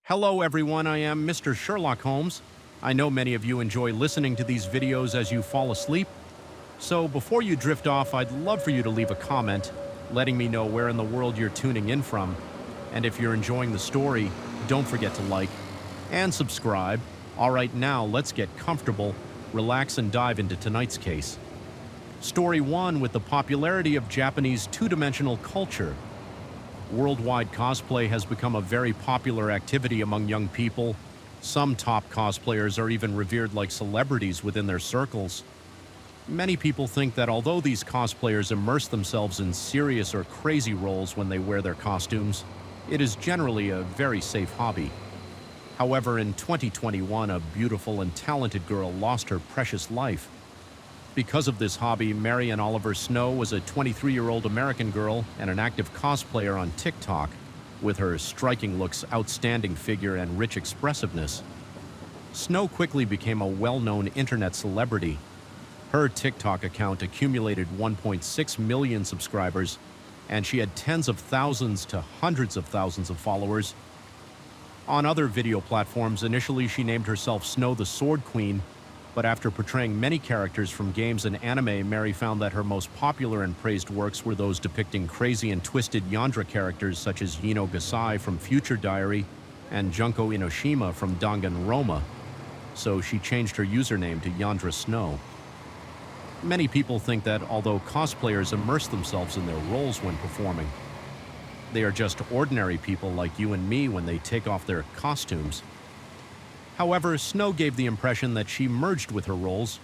Hello everyone, I am Mr. Sherlock Holmes. I know many of you enjoy listening to these videos as you fall asleep. So before you drift off, I'd love for you to leave a comment, letting me know where in the world you're tuning in from. And if you're enjoying the story, don't forget to like and subscribe. All right, now let's get comfortable, relax and dive into tonight's case. Story 1. With the popularity of Japanese two-dimensional culture, worldwide cosplay has become a very popular activity among young people. Some top cosplayers are even revered like celebrities within their circles. Many people think that although these cosplayers immerse themselves in serious or crazy roles when they wear their costumes, it is generally a very safe hobby. However, in 2021, a beautiful and talented girl lost her precious life. Because of this hobby, Marian Oliver Snow was a 23-year-old American girl and an active cosplayer on TikTok. With her striking looks, outstanding figure, and rich expressiveness, Snow quickly became a well-known internet celebrity. Her TikTok account accumulated 1.6 million subscribers, and she had tens of thousands to hundreds of thousands of followers. On other video platforms, initially she named herself Snow the Sword Queen, but after portraying many characters from games and anime, Mary found that her most popular and praised works were those depicting crazy and twisted yandere characters such as Yino Gasai from Future Diary and Junko Inoshima from Danganronpa, so she changed her username to Yandere Snow. Many people think that although cosplayers immerse themselves in their roles when performing, they are just ordinary people like you and me when they take off their costumes. However, Snow gave the impression that she merged with her roles,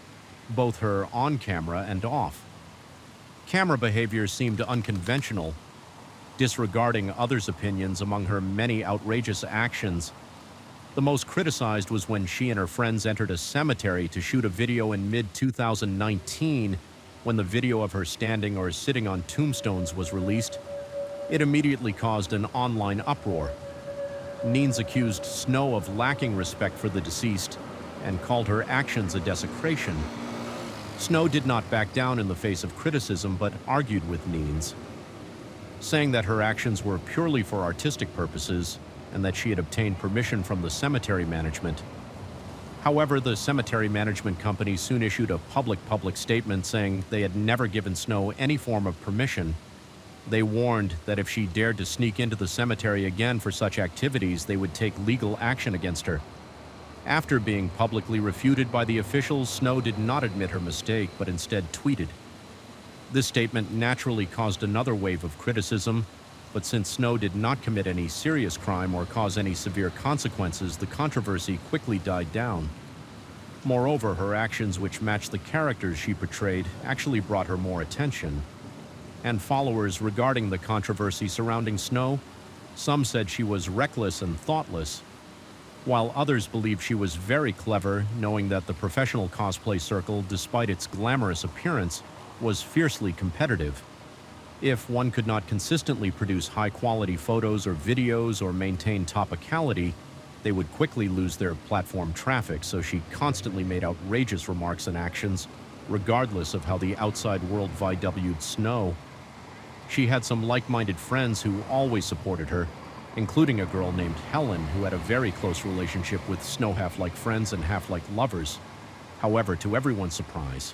both her on-camera and off. Camera behavior seemed unconventional, disregarding others' opinions among her many outrageous actions. The most criticized was when she and her friends entered a cemetery to shoot a video in mid-2019. When the video of her standing or sitting on tombstones was released, it immediately caused an online uproar. Neens accused Snow of lacking respect for the deceased and called her actions a desecration. Snow did not back down in the face of criticism but argued with Neens, saying that her actions were purely for artistic purposes and that she had obtained permission from the cemetery management. However, the cemetery management company soon issued a public statement saying they had never given Snow any form of permission. They warned that if she dared to sneak into the cemetery again for such activities, they would take legal action against her. After being publicly refuted by the officials, Snow did not admit her mistake, but instead tweeted. This statement naturally caused another wave of criticism, but since Snow did not commit any serious crime or cause any severe consequences, the controversy quickly died down. Moreover, her actions, which matched the characters she portrayed, actually brought her more attention and followers. Regarding the controversy surrounding Snow, some said she was reckless and thoughtless, while others believed she was very clever, knowing that the professional cosplay circle, despite its glamorous appearance, was fiercely competitive. If one could not consistently produce high-quality photos or videos or maintain topicality, they would quickly lose their platform traffic, so she constantly made outrageous remarks and actions, regardless of how the outside world valued Snow. She had some like-minded friends who always supported her, including a girl named Helen who had a very close relationship with Snow, half like friends and half like lovers. However, to everyone's surprise,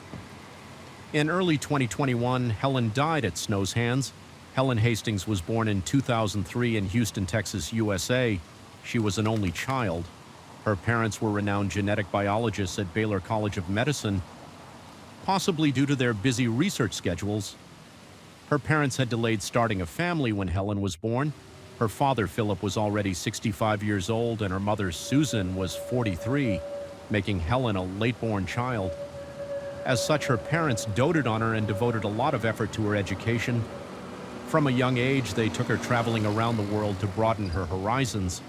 in early 2021, Helen died at Snow's hands. Helen Hastings was born in 2003 in Houston, Texas, USA. She was an only child. Her parents were renowned genetic biologists at Baylor College of Medicine. Possibly due to their busy research schedules, her parents had delayed starting a family when Helen was born. Her father, Philip, was already 65 years old, and her mother, Susan, was 43, making Helen a late-born child. As such, her parents doted on her and devoted a lot of effort to her education. From a young age, they took her traveling around the world to broaden her horizons.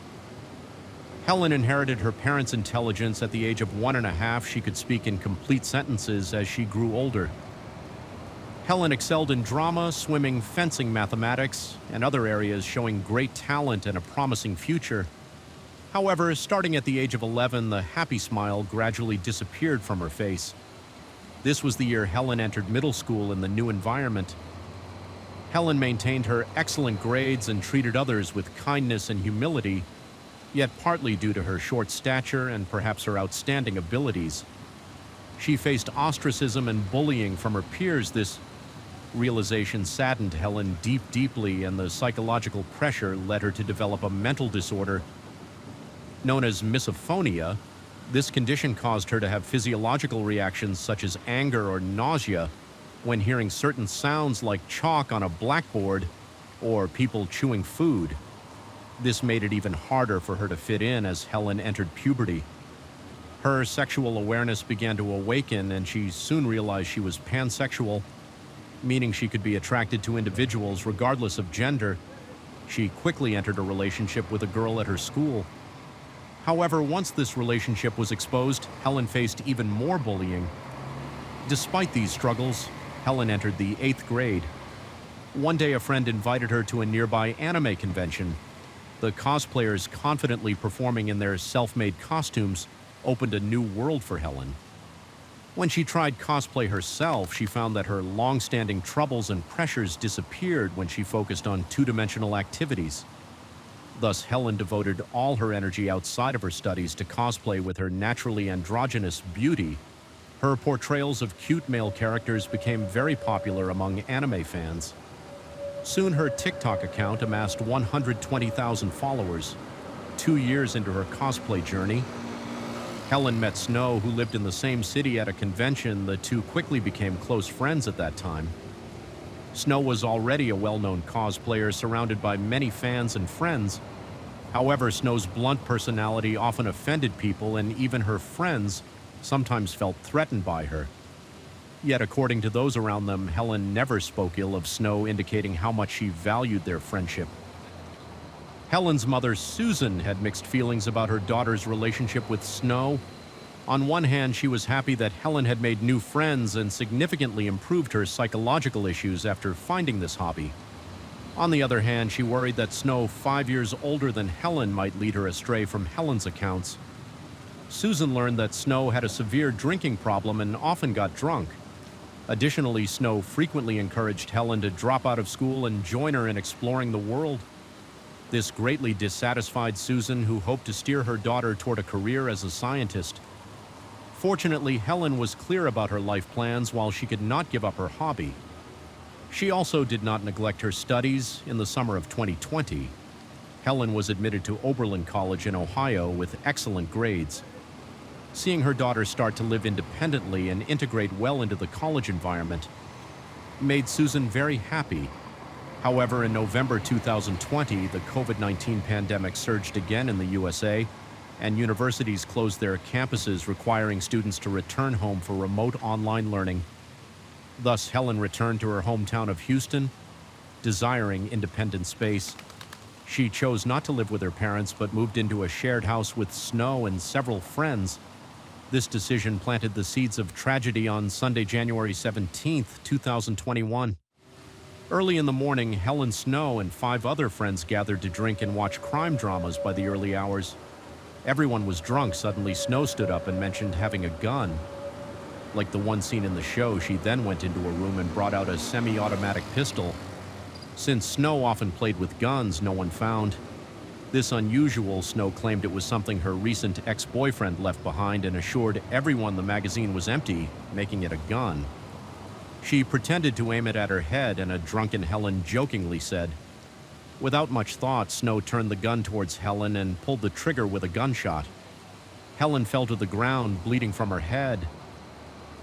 Helen inherited her parents' intelligence. At the age of 1.5, she could speak in complete sentences. As she grew older, Helen excelled in drama, swimming, fencing, mathematics, and other areas, showing great talent and a promising future. However, starting at the age of 11, the happy smile gradually disappeared from her face. This was the year Helen entered middle school in the new environment. Helen maintained her excellent grades and treated others with kindness and humility. yet partly due to her short stature and perhaps her outstanding abilities. She faced ostracism and bullying from her peers. This realization saddened Helen deeply, and the psychological pressure led her to develop a mental disorder known as misophonia. This condition caused her to have physiological reactions such as anger or nausea when hearing certain sounds like chalk on a blackboard or people chewing food. This made it even harder for her to fit in as Helen entered puberty. Her sexual awareness began to awaken, and she soon realized she was pansexual, meaning she could be attracted to individuals regardless of gender. She quickly entered a relationship with a girl at her school. However, once this relationship was exposed, Helen faced even more bullying. Despite these struggles, Helen entered the 8th grade. One day, a friend invited her to a nearby anime convention. The cosplayers confidently performing in their self-made costumes opened a new world for Helen. When she tried cosplay herself, she found that her long-standing troubles and pressures disappeared when she focused on two-dimensional activities. Thus, Helen devoted all her energy outside of her studies to cosplay with her naturally androgynous beauty. Her portrayals of cute male characters became very popular among anime fans. Soon, her TikTok account amassed 120,000 followers. 2 years into her cosplay journey, Helen met Snow, who lived in the same city, at a convention. The two quickly became close friends at that time. Snow was already a well-known cosplayer, surrounded by many fans and friends. However, Snow's blunt personality often offended people, and even her friends sometimes felt threatened by her. Yet, according to those around them, Helen never spoke ill of Snow, indicating how much she valued their friendship. Helen's mother, Susan, had mixed feelings about her daughter's relationship with Snow. On one hand, she was happy that Helen had made new friends and significantly improved her psychological issues after finding this hobby. On the other hand, she worried that Snow, 5 years older than Helen, might lead her astray from Helen's accounts. Susan learned that Snow had a severe drinking problem and often got drunk. Additionally, Snow frequently encouraged Helen to drop out of school and join her in exploring the world. This greatly dissatisfied Susan, who hoped to steer her daughter toward a career as a scientist. Fortunately, Helen was clear about her life plans while she could not give up her hobby. She also did not neglect her studies. In the summer of 2020, Helen was admitted to Oberlin College in Ohio with excellent grades. Seeing her daughter start to live independently and integrate well into the college environment made Susan very happy. However, in November 2020, the COVID-19 pandemic surged again in the USA, and universities closed their campuses, requiring students to return home for remote online learning. Thus, Helen returned to her hometown of Houston, desiring independent space. She chose not to live with her parents, but moved into a shared house with Snow and several friends. This decision planted the seeds of tragedy on Sunday, January 17, 2021. Early in the morning, Helen, Snow, and 5 other friends gathered to drink and watch crime dramas by the early hours. Everyone was drunk. Suddenly, Snow stood up and mentioned having a gun. Like the one seen in the show, she then went into a room and brought out a semi-automatic pistol. Since Snow often played with guns no one found this unusual, Snow claimed it was something her recent ex-boyfriend left behind and assured everyone the magazine was empty, making it a gun. She pretended to aim it at her head, and a drunken Helen jokingly said. Without much thought, Snow turned the gun towards Helen and pulled the trigger with a gunshot. Helen fell to the ground, bleeding from her head.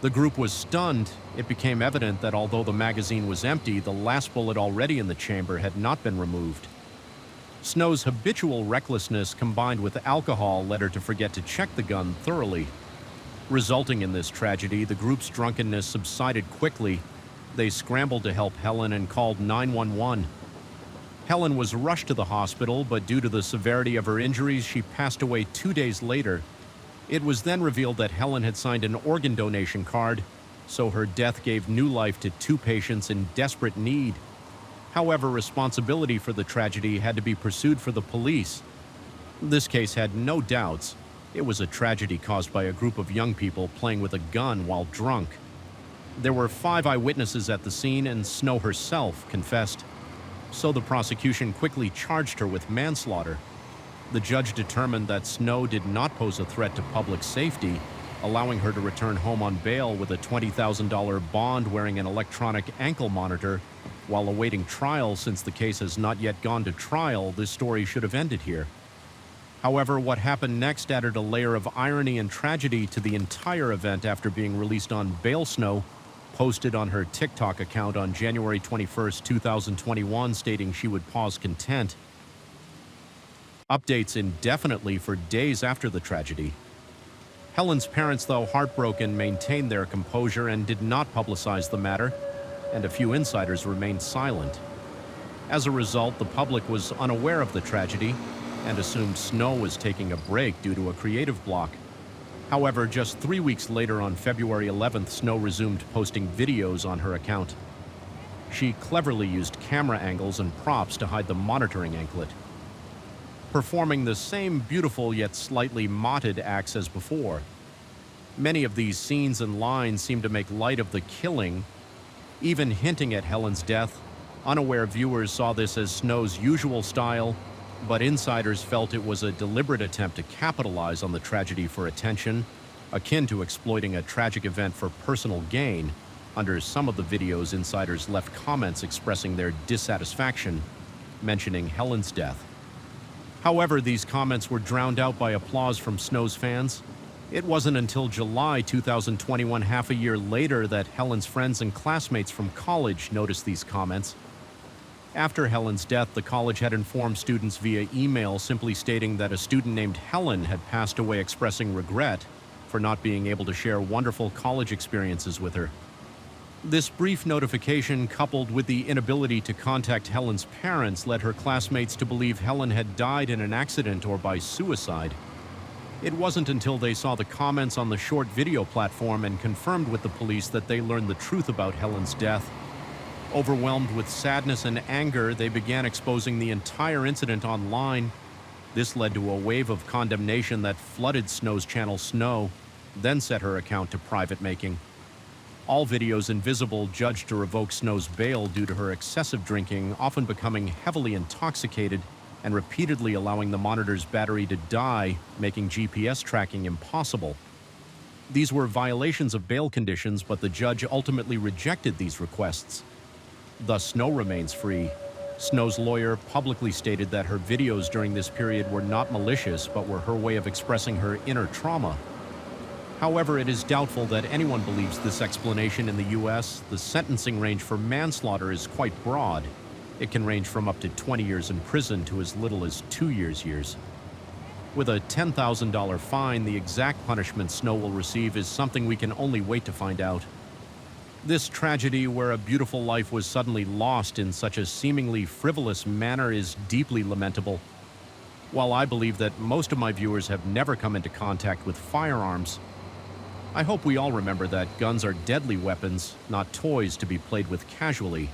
The group was stunned. It became evident that although the magazine was empty, the last bullet already in the chamber had not been removed. Snow's habitual recklessness combined with alcohol led her to forget to check the gun thoroughly. Resulting in this tragedy, the group's drunkenness subsided quickly. They scrambled to help Helen and called 911. Helen was rushed to the hospital, but due to the severity of her injuries, she passed away 2 days later. It was then revealed that Helen had signed an organ donation card, so her death gave new life to 2 patients in desperate need. However, responsibility for the tragedy had to be pursued for the police. This case had no doubts. It was a tragedy caused by a group of young people playing with a gun while drunk. There were 5 eyewitnesses at the scene, and Snow herself confessed. So the prosecution quickly charged her with manslaughter. The judge determined that Snow did not pose a threat to public safety, allowing her to return home on bail with a $20,000 bond wearing an electronic ankle monitor. While awaiting trial, since the case has not yet gone to trial, this story should have ended here. However, what happened next added a layer of irony and tragedy to the entire event after being released on bail. Snow posted on her TikTok account on January 21, 2021, stating she would pause content. Updates indefinitely for days after the tragedy. Helen's parents, though heartbroken, maintained their composure and did not publicize the matter, and a few insiders remained silent. As a result, the public was unaware of the tragedy and assumed Snow was taking a break due to a creative block. However, just 3 weeks later, on February 11th, Snow resumed posting videos on her account. She cleverly used camera angles and props to hide the monitoring anklet, performing the same beautiful yet slightly motted acts as before. Many of these scenes and lines seem to make light of the killing, even hinting at Helen's death. Unaware viewers saw this as Snow's usual style, but insiders felt it was a deliberate attempt to capitalize on the tragedy for attention, akin to exploiting a tragic event for personal gain. Under some of the videos, insiders left comments expressing their dissatisfaction, mentioning Helen's death. However, these comments were drowned out by applause from Snow's fans. It wasn't until July 2021, half a year later, that Helen's friends and classmates from college noticed these comments. After Helen's death, the college had informed students via email, simply stating that a student named Helen had passed away, expressing regret for not being able to share wonderful college experiences with her. This brief notification, coupled with the inability to contact Helen's parents, led her classmates to believe Helen had died in an accident or by suicide. It wasn't until they saw the comments on the short video platform and confirmed with the police that they learned the truth about Helen's death. Overwhelmed with sadness and anger, they began exposing the entire incident online. This led to a wave of condemnation that flooded Snow's channel Snow, then set her account to private making. All videos invisible judged to revoke Snow's bail due to her excessive drinking, often becoming heavily intoxicated and repeatedly allowing the monitor's battery to die, making GPS tracking impossible. These were violations of bail conditions, but the judge ultimately rejected these requests. Thus, Snow remains free. Snow's lawyer publicly stated that her videos during this period were not malicious, but were her way of expressing her inner trauma. However, it is doubtful that anyone believes this explanation in the U.S. The sentencing range for manslaughter is quite broad. It can range from up to 20 years in prison to as little as 2 years. With a $10,000 fine, the exact punishment Snow will receive is something we can only wait to find out. This tragedy, where a beautiful life was suddenly lost in such a seemingly frivolous manner, is deeply lamentable. While I believe that most of my viewers have never come into contact with firearms, I hope we all remember that guns are deadly weapons, not toys to be played with casually.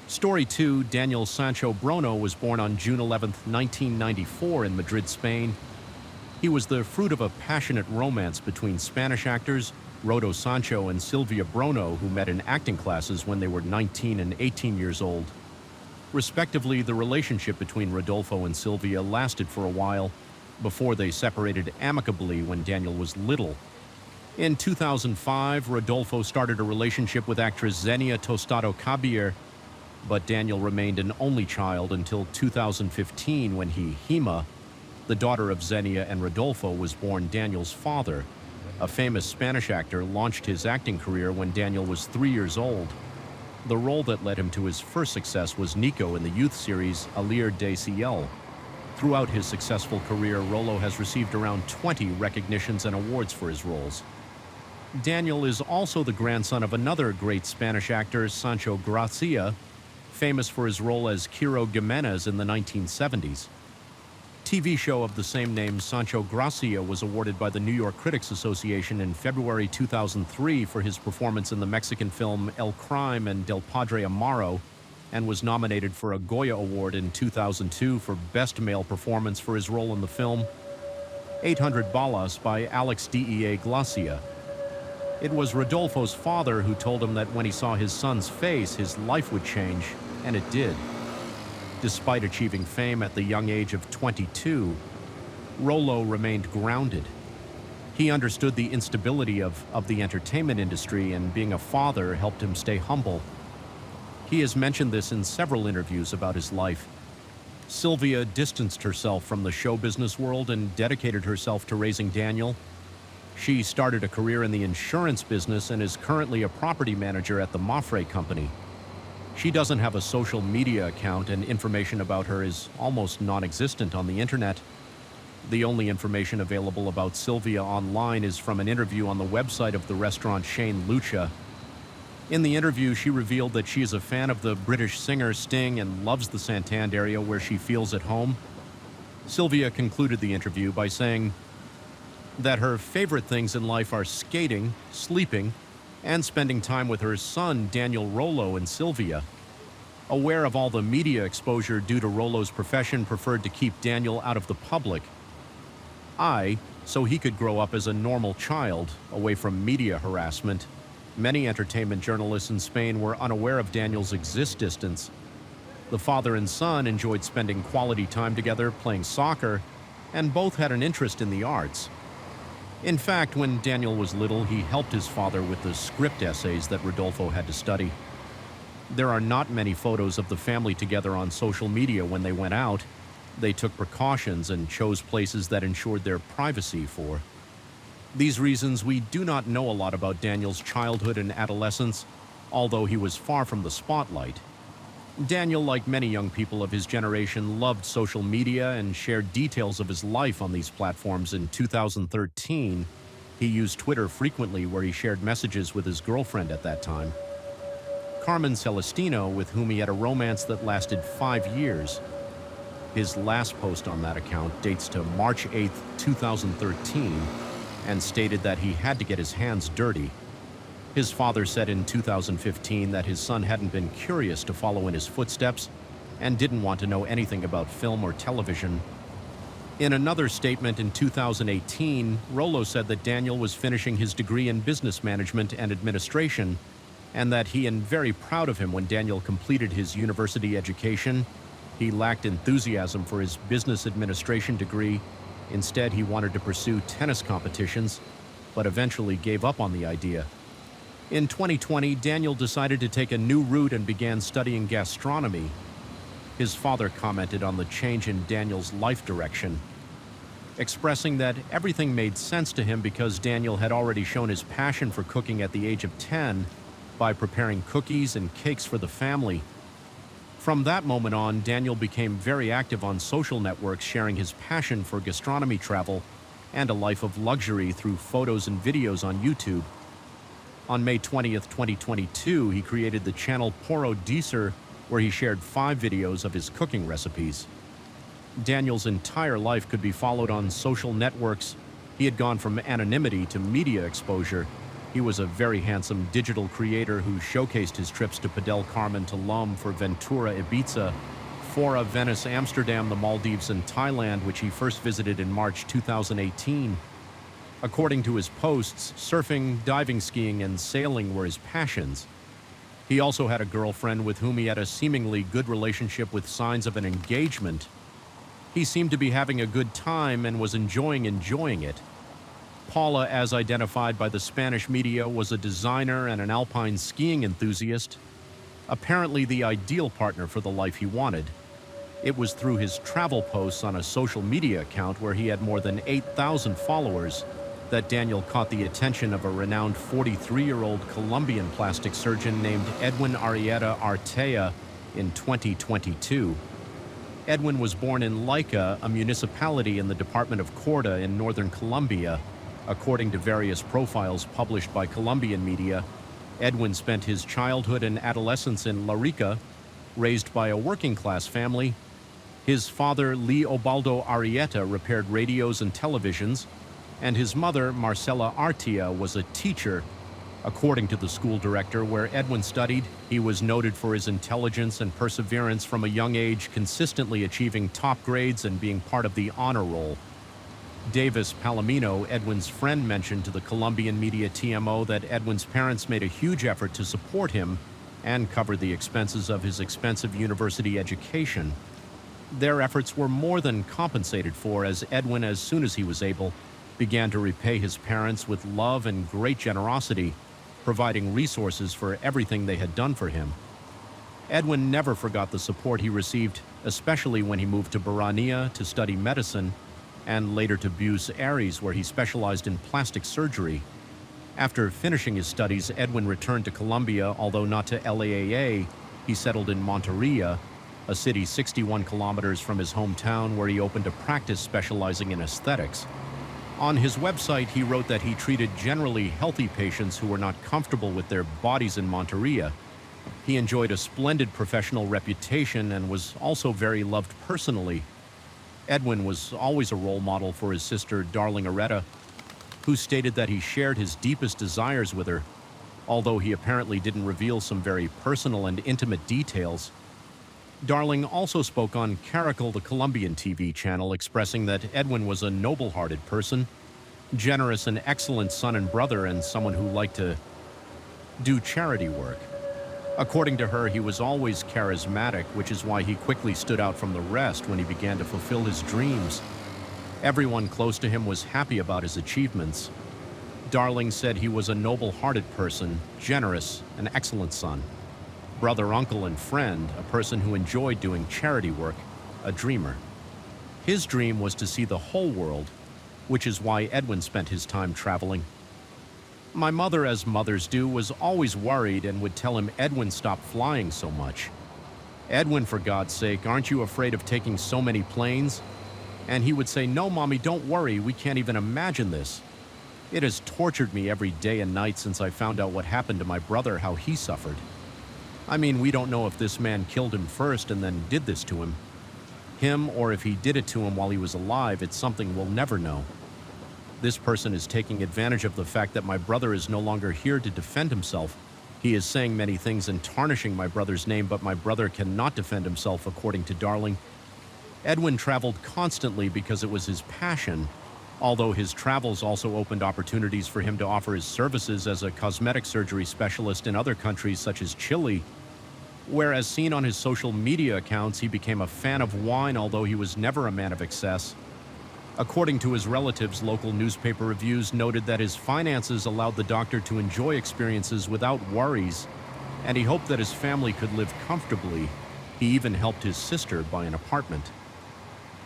Story 2, Daniel Sancho Bruno was born on June 11, 1994 in Madrid, Spain. He was the fruit of a passionate romance between Spanish actors Rodo Sancho and Silvia Bruno, who met in acting classes when they were 19 and 18 years old. Respectively, the relationship between Rodolfo and Silvia lasted for a while, before they separated amicably when Daniel was little. In 2005, Rodolfo started a relationship with actress Xenia Tostado Caballero, but Daniel remained an only child until 2015 when Hema, the daughter of Xenia and Rodolfo, was born. Daniel's father, a famous Spanish actor, launched his acting career when Daniel was 3 years old. The role that led him to his first success was Nico in the youth series Alir de Ciel. Throughout his successful career, Rolo has received around 20 recognitions and awards for his roles. Daniel is also the grandson of another great Spanish actor, Sancho Gracia, famous for his role as Quiro Giménez in the 1970s. TV show of the same name, Sancho Gracia was awarded by the New York Critics Association in February 2003 for his performance in the Mexican film El Crime and Del Padre Amaro, and was nominated for a Goya Award in 2002 for Best Male Performance for his role in the film 800 Balas by Alex Dea Glacia. It was Rodolfo's father who told him that when he saw his son's face, his life would change, and it did. Despite achieving fame at the young age of 22, Rollo remained grounded. He understood the instability of the entertainment industry, and being a father helped him stay humble. He has mentioned this in several interviews about his life. Sylvia distanced herself from the show business world and dedicated herself to raising Daniel. She started a career in the insurance business and is currently a property manager at the Maffrey Company. She doesn't have a social media account, and information about her is almost non-existent on the internet. The only information available about Sylvia online is from an interview on the website of the restaurant Shane Lucha. In the interview, she revealed that she is a fan of the British singer Sting and loves the Santander area where she feels at home. Sylvia concluded the interview by saying that her favorite things in life are skating, sleeping, and spending time with her son, Daniel Rollo, and Sylvia. Aware of all the media exposure due to Rollo's profession, preferred to keep Daniel out of the public. So he could grow up as a normal child, away from media harassment. Many entertainment journalists in Spain were unaware of Daniel's existence. The father and son enjoyed spending quality time together, playing soccer, and both had an interest in the arts. In fact, when Daniel was little, he helped his father with the script essays that Rodolfo had to study. There are not many photos of the family together on social media when they went out. They took precautions and chose places that ensured their privacy for these reasons. We do not know a lot about Daniel's childhood and adolescence, although he was far from the spotlight. Daniel, like many young people of his generation, loved social media and shared details of his life on these platforms. In 2013, he used Twitter frequently, where he shared messages with his girlfriend at that time, Carmen Celestino, with whom he had a romance that lasted 5 years. His last post on that account dates to March 8, 2013, and stated that he had to get his hands dirty. His father said in 2015 that his son hadn't been curious to follow in his footsteps and didn't want to know anything about film or television. In another statement in 2018, Rollo said that Daniel was finishing his degree in business management and administration, and that he and very proud of him when Daniel completed his university education. He lacked enthusiasm for his business administration degree. Instead, he wanted to pursue tennis competitions, but eventually gave up on the idea. In 2020, Daniel decided to take a new route and began studying gastronomy. His father commented on the change in Daniel's life direction, expressing that everything made sense to him because Daniel had already shown his passion for cooking at the age of 10 by preparing cookies and cakes for the family. From that moment on, Daniel became very active on social networks, sharing his passion for gastronomy, travel, and a life of luxury through photos and videos on YouTube. On May 20th, 2022, he created the channel Poro Deezer, where he shared 5 videos of his cooking recipes. Daniel's entire life could be followed on social networks. He had gone from anonymity to media exposure. He was a very handsome digital creator who showcased his trips to Padel Carmen, Tulum, for Ventura, Ibiza, Fora, Venice, Amsterdam, the Maldives, and Thailand, which he first visited in March 2018. According to his posts, surfing, diving, skiing, and sailing were his passions. He also had a girlfriend with whom he had a seemingly good relationship with signs of an engagement. He seemed to be having a good time and was enjoying it. Paula, as identified by the Spanish media, was a designer and an alpine skiing enthusiast, apparently the ideal partner for the life he wanted. It was through his travel posts on a social media account where he had more than 8,000 followers that Daniel caught the attention of a renowned 43-year-old Colombian plastic surgeon named Edwin Arrieta Artea in 2022. Edwin was born in Laica, a municipality in the department of Corda in northern Colombia. According to various profiles published by Colombian media, Edwin spent his childhood and adolescence in Larica, raised by a working-class family. His father, Leobaldo Arrieta, repaired radios and televisions, and his mother, Marcela Artia, was a teacher. According to the school director where Edwin studied, he was noted for his intelligence and perseverance from a young age, consistently achieving top grades and being part of the honor roll. Davis Palomino, Edwin's friend, mentioned to the Colombian media TMO that Edwin's parents made a huge effort to support him and cover the expenses of his expensive university education. Their efforts were more than compensated for, as Edwin, as soon as he was able, began to repay his parents with love and great generosity, providing resources for everything they had done for him. Edwin never forgot the support he received, especially when he moved to Barania to study medicine, and later to Buenos Aires, where he specialized in plastic surgery. After finishing his studies, Edwin returned to Colombia, although not to LAAA. He settled in Monteria, a city 61 kilometers from his hometown, where he opened a practice specializing in aesthetics. On his website, he wrote that he treated generally healthy patients who were not comfortable with their bodies in Monteria. He enjoyed a splendid professional reputation and was also very loved personally. Edwin was always a role model for his sister, Darling Arrieta, who stated that he shared his deepest desires with her, although he apparently didn't reveal some very personal and intimate details. Darling also spoke on Caracol, the Colombian TV channel, expressing that Edwin was a noble-hearted person, generous and excellent son and brother, and someone who liked to do charity work. According to her, he was always charismatic, which is why he quickly stood out from the rest when he began to fulfill his dreams. Everyone close to him was happy about his achievements. Darling said he was a noble-hearted person, generous, an excellent son, brother, uncle, and friend, a person who enjoyed doing charity work, a dreamer. His dream was to see the whole world, which is why Edwin spent his time traveling. My mother, as mothers do, was always worried and would tell him, "Edwin, stop flying so much. Edwin, for God's sake, aren't you afraid of taking so many planes?" And he would say, "No, Mommy, don't worry, we can't even imagine this. It has tortured me every day and night since I found out what happened to my brother, how he suffered. I mean, we don't know if this man killed him first and then did this to him. Or if he did it to him while he was alive, it's something we'll never know. This person is taking advantage of the fact that my brother is no longer here to defend himself. He is saying many things and tarnishing my brother's name, but my brother cannot defend himself," according to Darling. Edwin traveled constantly because it was his passion, although his travels also opened opportunities for him to offer his services as a cosmetic surgery specialist in other countries such as Chile, where, as seen on his social media accounts, he became a fan of wine, although he was never a man of excess. According to his relatives, local newspaper reviews noted that his finances allowed the doctor to enjoy experiences without worries, and he hoped that his family could live comfortably. He even helped his sister buy an apartment.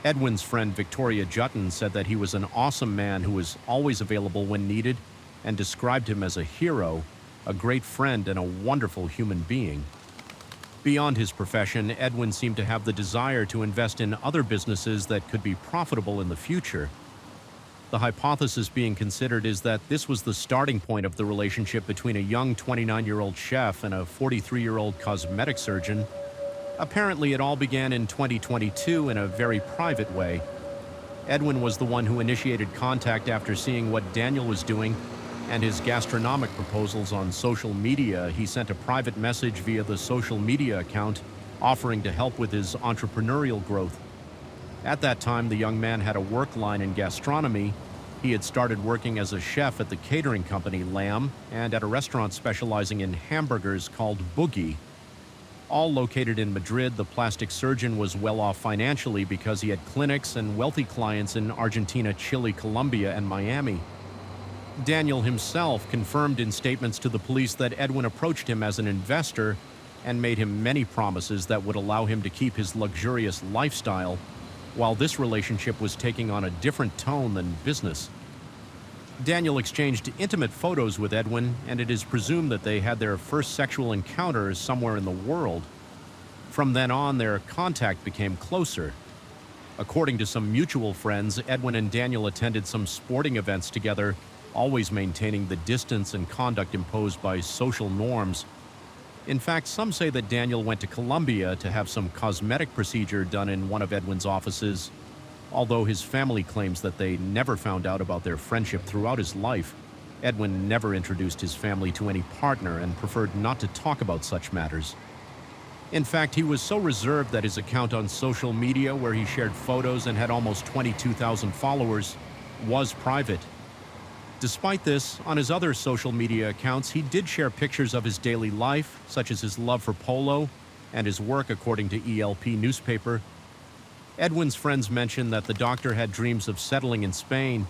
Edwin's friend Victoria Jutton said that he was an awesome man who was always available when needed, and described him as a hero, a great friend, and a wonderful human being. Beyond his profession, Edwin seemed to have the desire to invest in other businesses that could be profitable in the future. The hypothesis being considered is that this was the starting point of the relationship between a young 29-year-old chef and a 43-year-old cosmetic surgeon. Apparently, it all began in 2022 in a very private way. Edwin was the one who initiated contact after seeing what Daniel was doing and his gastronomic proposals on social media. He sent a private message via the social media account offering to help with his entrepreneurial growth. At that time, the young man had a work line in gastronomy. He had started working as a chef at the catering company Lamb and at a restaurant specializing in hamburgers called Boogie. All located in Madrid, the plastic surgeon was well off financially because he had clinics and wealthy clients in Argentina, Chile, Colombia, and Miami. Daniel himself confirmed in statements to the police that Edwin approached him as an investor and made him many promises that would allow him to keep his luxurious lifestyle, while this relationship was taking on a different tone than business. Daniel exchanged intimate photos with Edwin, and it is presumed that they had their first sexual encounters somewhere in the world. From then on, their contact became closer. According to some mutual friends, Edwin and Daniel attended some sporting events together, always maintaining the distance and conduct imposed by social norms. In fact, some say that Daniel went to Colombia to have some cosmetic procedure done in one of Edwin's offices, although his family claims that they never found out about their friendship throughout his life. Edwin never introduced his family to any partner and preferred not to talk about such matters. In fact, he was so reserved that his account on social media, where he shared photos and had almost 22,000 followers, was private. Despite this, on his other social media accounts, he did share pictures of his daily life, such as his love for polo and his work, according to ELP newspaper. Edwin's friends mentioned that the doctor had dreams of settling in Spain.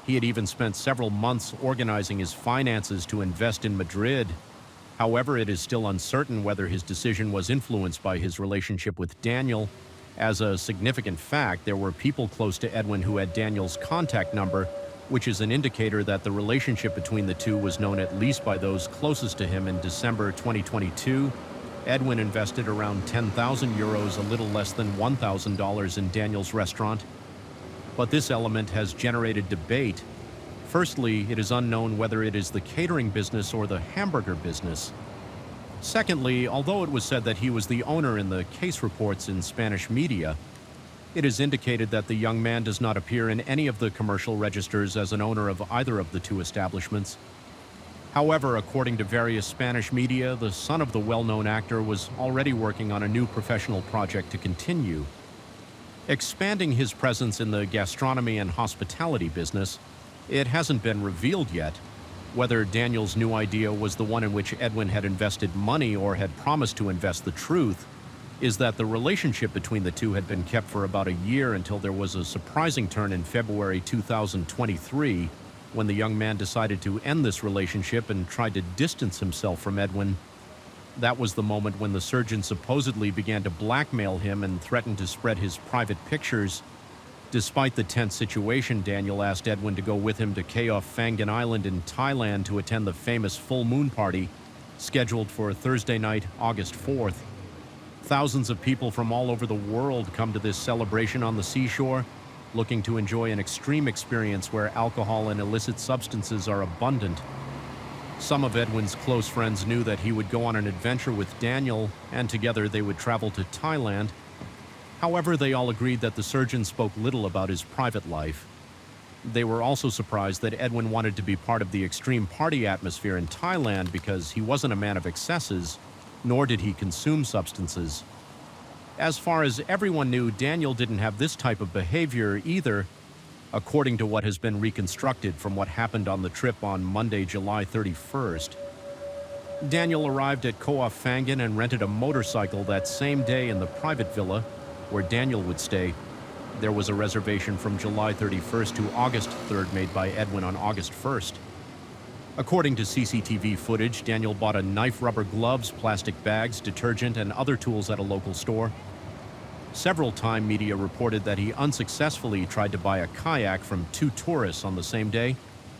He had even spent several months organizing his finances to invest in Madrid. However, it is still uncertain whether his decision was influenced by his relationship with Daniel. As a significant fact, there were people close to Edwin who had Daniel's contact number, which is an indicator that the relationship between the two was known at least by those closest to him. In December 2022, Edwin invested around 10,000 euros, a little less than $1,000, in Daniel's restaurant. But this element has generated debate. Firstly, it is unknown whether it is the catering business or the hamburger business. Secondly, although it was said that he was the owner in the case reports in Spanish media, it is indicated that the young man does not appear in any of the commercial registers as an owner of either of the two establishments. However, according to various Spanish media, the son of the well-known actor was already working on a new professional project to continue, expanding his presence in the gastronomy and hospitality business. It hasn't been revealed yet whether Daniel's new idea was the one in which Edwin had invested money or had promised to invest. The truth is that the relationship between the two had been kept for about a year until there was a surprising turn in February 2023 when the young man decided to end this relationship and tried to distance himself from Edwin. That was the moment when the surgeon supposedly began to blackmail him and threatened to spread his private pictures. Despite the tense situation, Daniel asked Edwin to go with him to Phangan Island in Thailand to attend the famous full moon party, scheduled for Thursday night, August 4th. Thousands of people from all over the world come to this celebration on the seashore, looking to enjoy an extreme experience where alcohol and illicit substances are abundant. Some of Edwin's close friends knew that he would go on an adventure with Daniel, and together they would travel to Thailand. However, they all agreed that the surgeon spoke little about his private life. They were also surprised that Edwin wanted to be part of the extreme party atmosphere in Thailand because he wasn't a man of excesses, nor did he consume substances. As far as everyone knew, Daniel didn't have this type of behavior either, according to what has been reconstructed from what happened on the trip on Monday, July 31st. Daniel arrived at Phangan and rented a motorcycle that same day in the private villa where Daniel would stay. There was a reservation from July 31st to August 3rd made by Edwin on August 1st. According to CCTV footage, Daniel bought a knife, rubber gloves, plastic bags, detergent, and other tools at a local store. Several Time media reported that he unsuccessfully tried to buy a kayak from two tourists on the same day,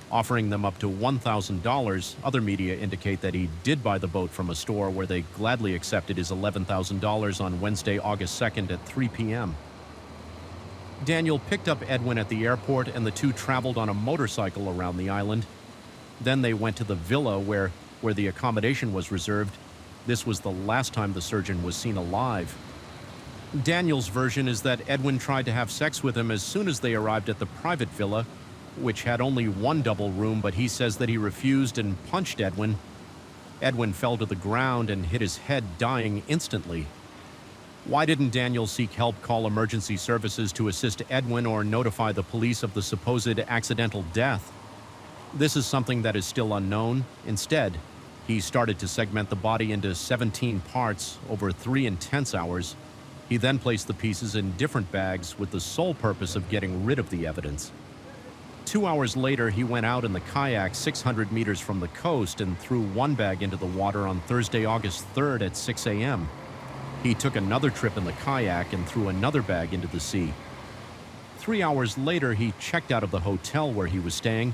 offering them up to $1,000. Other media indicate that he did buy the boat from a store where they gladly accepted his $11,000 on Wednesday, August 2nd at 3 p.m. Daniel picked up Edwin at the airport and the two traveled on a motorcycle around the island. Then they went to the villa where the accommodation was reserved. This was the last time the surgeon was seen alive. Daniel's version is that Edwin tried to have sex with him as soon as they arrived at the private villa, which had only one double room, but he says that he refused and punched Edwin. Edwin fell to the ground and hit his head, dying instantly. Why didn't Daniel seek help, call emergency services to assist Edwin, or notify the police of the supposed accidental death? This is something that is still unknown. Instead, he started to segment the body into 17 parts over 3 intense hours. He then placed the pieces in different bags with the sole purpose of getting rid of the evidence. 2 hours later, he went out in the kayak 600 meters from the coast and threw one bag into the water on Thursday, August 3rd at 6 a.m. He took another trip in the kayak and threw another bag into the sea. 3 hours later, he checked out of the hotel where he was staying,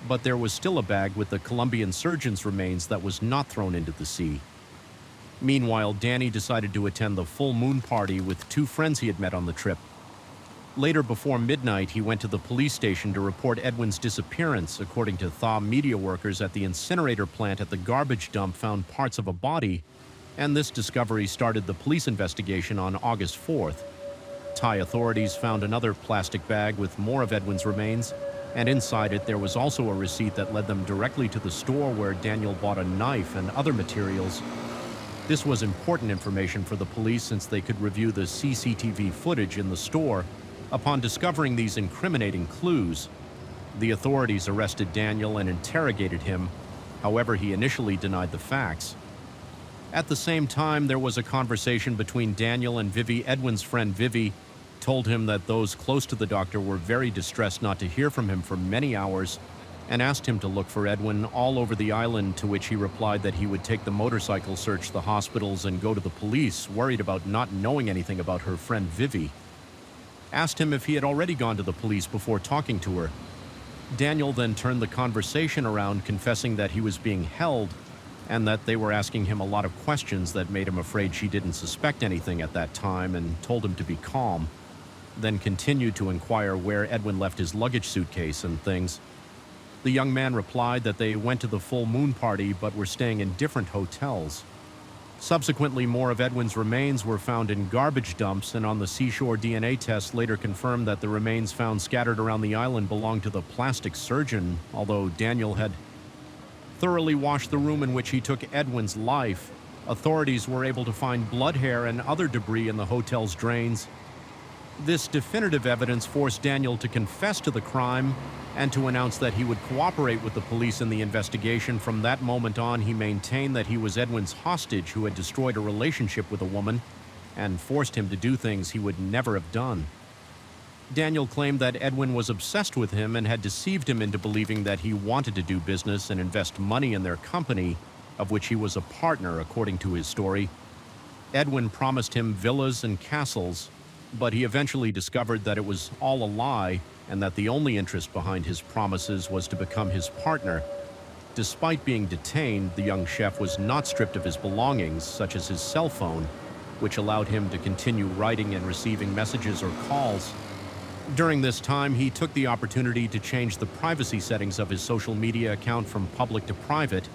but there was still a bag with the Colombian surgeon's remains that was not thrown into the sea. Meanwhile, Danny decided to attend the full moon party with two friends he had met on the trip. Later, before midnight, he went to the police station to report Edwin's disappearance. According to Thaw, media workers at the incinerator plant at the garbage dump found parts of a body, and this discovery started the police investigation on August 4th. Thai authorities found another plastic bag with more of Edwin's remains, and inside it there was also a receipt that led them directly to the store where Daniel bought a knife and other materials. This was important information for the police since they could review the CCTV footage in the store. Upon discovering these incriminating clues, the authorities arrested Daniel and interrogated him. However, he initially denied the facts. At the same time, there was a conversation between Daniel and Vivi, Edwin's friend Vivi. told him that those close to the doctor were very distressed not to hear from him for many hours, and asked him to look for Edwin all over the island, to which he replied that he would take the motorcycle, search the hospitals, and go to the police, worried about not knowing anything about her friend Vivi. Asked him if he had already gone to the police before talking to her. Daniel then turned the conversation around, confessing that he was being held and that they were asking him a lot of questions that made him afraid she didn't suspect anything at that time, and told him to be calm. Then continued to inquire where Edwin left his luggage suitcase and things. The young man replied that they went to the full moon party but were staying in different hotels. Subsequently, more of Edwin's remains were found in garbage dumps, and on the seashore DNA test later confirmed that the remains found scattered around the island belonged to the plastic surgeon, although Daniel had thoroughly washed the room in which he took Edwin's life. Authorities were able to find blood hair and other debris in the hotel's drains. This definitive evidence forced Daniel to confess to the crime and to announce that he would cooperate with the police in the investigation. From that moment on, he maintained that he was Edwin's hostage who had destroyed a relationship with a woman and forced him to do things he would never have done. Daniel claimed that Edwin was obsessed with him and had deceived him into believing that he wanted to do business and invest money in their company, of which he was a partner, according to his story. Edwin promised him villas and castles, but he eventually discovered that it was all a lie and that the only interest behind his promises was to become his partner. Despite being detained, the young chef was not stripped of his belongings, such as his cell phone, which allowed him to continue writing and receiving messages or calls. During this time, he took the opportunity to change the privacy settings of his social media account from public to private.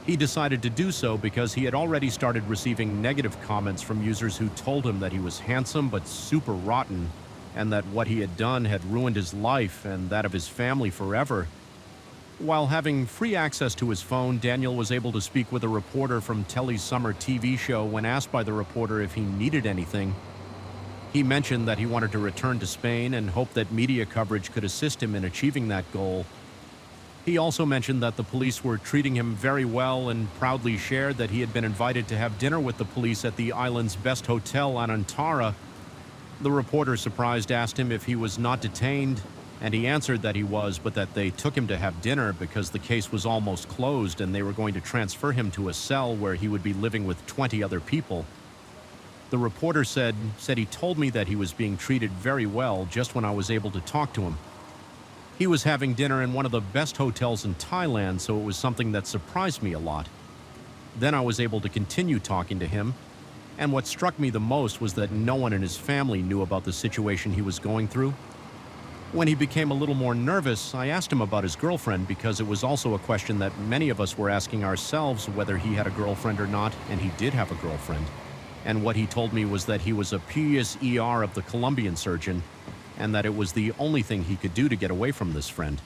He decided to do so because he had already started receiving negative comments from users who told him that he was handsome but super rotten, and that what he had done had ruined his life and that of his family forever. While having free access to his phone, Daniel was able to speak with a reporter from Telly's summer TV show. When asked by the reporter if he needed anything, he mentioned that he wanted to return to Spain and hoped that media coverage could assist him in achieving that goal. He also mentioned that the police were treating him very well and proudly shared that he had been invited to have dinner with the police at the island's best hotel on Antara. The reporter, surprised, asked him if he was not detained, and he answered that he was, but that they took him to have dinner because the case was almost closed and they were going to transfer him to a cell where he would be living with 20 other people. The reporter said he told me that he was being treated very well just when I was able to talk to him. He was having dinner in one of the best hotels in Thailand, so it was something that surprised me a lot. Then I was able to continue talking to him, and what struck me the most was that no one in his family knew about the situation he was going through. When he became a little more nervous, I asked him about his girlfriend, because it was also a question that many of us were asking ourselves, whether he had a girlfriend or not, and he did have a girlfriend. And what he told me was that he was a PSER of the Colombian surgeon, and that it was the only thing he could do to get away from this friend.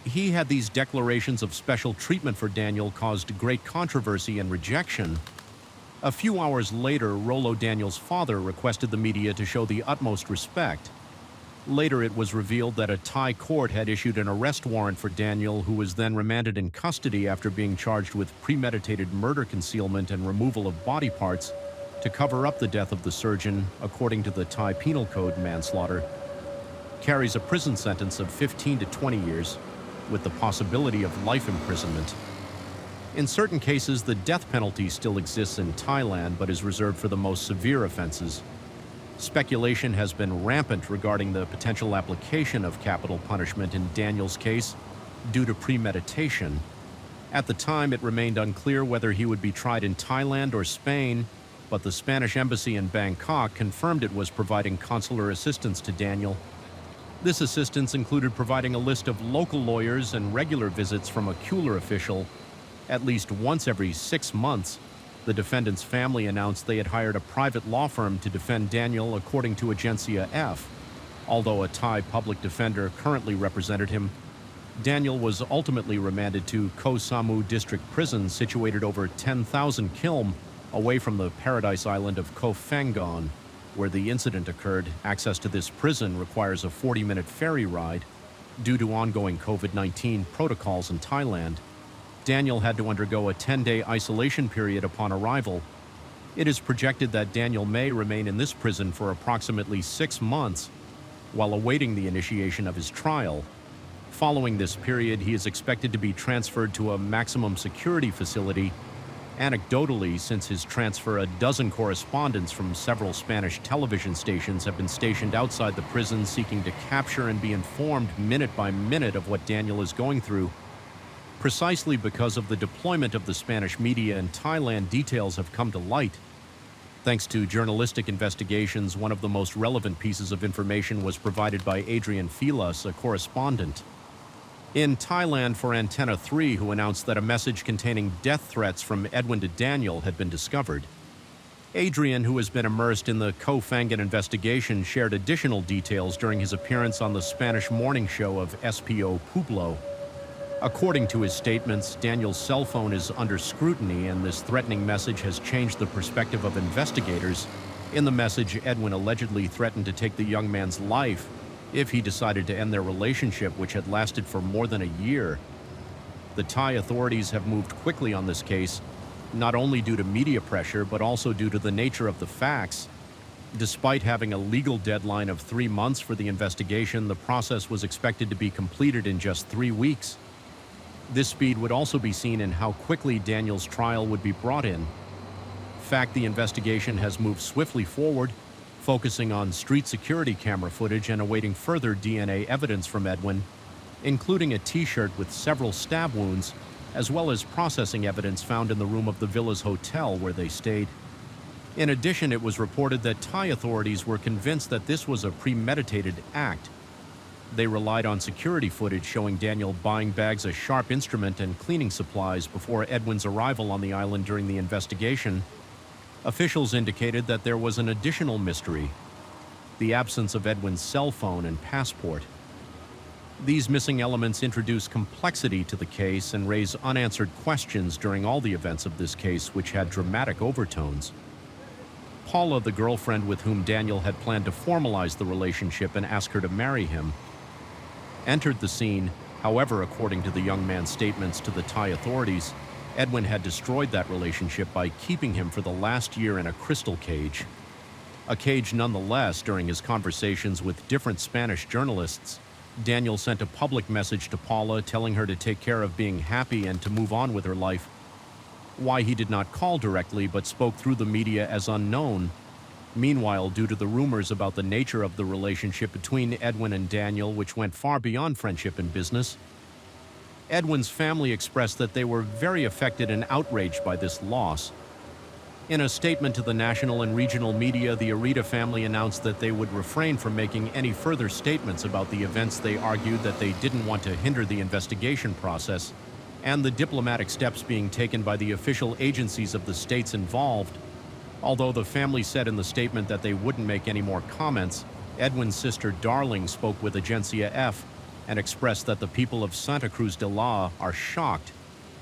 He had these declarations of special treatment for Daniel caused great controversy and rejection. A few hours later, Rollo Daniel's father requested the media to show the utmost respect. Later, it was revealed that a Thai court had issued an arrest warrant for Daniel, who was then remanded in custody after being charged with premeditated murder, concealment, and removal of body parts to cover up the death of the surgeon. According to the Thai Penal Code, manslaughter carries a prison sentence of 15 to 20 years, with the possibility of life imprisonment. In certain cases, the death penalty still exists in Thailand, but is reserved for the most severe offenses. Speculation has been rampant regarding the potential application of capital punishment in Daniel's case due to premeditation. At the time, it remained unclear whether he would be tried in Thailand or Spain, but the Spanish embassy in Bangkok confirmed it was providing consular assistance to Daniel. This assistance included providing a list of local lawyers and regular visits from a Kular official. At least once every 6 months, the defendant's family announced they had hired a private law firm to defend Daniel, according to Agencia F. Although a Thai public defender currently represented him, Daniel was ultimately remanded to Koh Samu District Prison, situated over 10,000 km away from the paradise island of Koh Phangan, where the incident occurred. Access to this prison requires a 40-minute ferry ride. Due to ongoing COVID-19 protocols in Thailand, Daniel had to undergo a 10-day isolation period upon arrival. It is projected that Daniel may remain in this prison for approximately 6 months while awaiting the initiation of his trial. Following this period, he is expected to be transferred to a maximum security facility. Anecdotally, since his transfer, a dozen correspondents from several Spanish television stations have been stationed outside the prison seeking to capture and be informed minute by minute of what Daniel is going through. Precisely because of the deployment of the Spanish media in Thailand, details have come to light. Thanks to journalistic investigations, one of the most relevant pieces of information was provided by Adrian Filas, a correspondent in Thailand for Antenna 3, who announced that a message containing death threats from Edwin to Daniel had been discovered. Adrian, who has been immersed in the Koh-Phangan investigation, shared additional details during his appearance on the Spanish morning show of SPO Pueblo. According to his statements, Daniel's cell phone is under scrutiny, and this threatening message has changed the perspective of investigators. In the message, Edwin allegedly threatened to take the young man's life if he decided to end their relationship, which had lasted for more than a year. The Thai authorities have moved quickly on this case, not only due to media pressure, but also due to the nature of the facts. Despite having a legal deadline of 3 months for the investigation, the process was expected to be completed in just 3 weeks. This speed would also be seen in how quickly Daniel's trial would be brought in. In fact, the investigation has moved swiftly forward, focusing on street security camera footage and awaiting further DNA evidence from Edwin, including a T-shirt with several stab wounds, as well as processing evidence found in the room of the villa's hotel where they stayed. In addition, it was reported that Thai authorities were convinced that this was a premeditated act. They relied on security footage showing Daniel buying bags of sharp instrument and cleaning supplies before Edwin's arrival on the island during the investigation. Officials indicated that there was an additional mystery: the absence of Edwin's cell phone and passport. These missing elements introduce complexity to the case and raise unanswered questions during all the events of this case, which had dramatic overtones. Paula, the girlfriend with whom Daniel had planned to formalize the relationship and ask her to marry him, entered the scene. However, according to the young man's statements to the Thai authorities, Edwin had destroyed that relationship by keeping him for the last year in a crystal cage. A cage nonetheless. During his conversations with different Spanish journalists, Daniel sent a public message to Paula telling her to take care of being happy and to move on with her life. Why he did not call directly but spoke through the media as unknown. Meanwhile, due to the rumors about the nature of the relationship between Edwin and Daniel, which went far beyond friendship and business, Edwin's family expressed that they were very affected and outraged by this loss. In a statement to the national and regional media, the Arrieta family announced that they would refrain from making any further statements about the events. They argued that they didn't want to hinder the investigation process and the diplomatic steps being taken by the official agencies of the states involved. Although the family said in the statement that they wouldn't make any more comments, Edwin's sister Darling spoke with Agencia F and expressed that the people of Santa Cruz de la are shocked.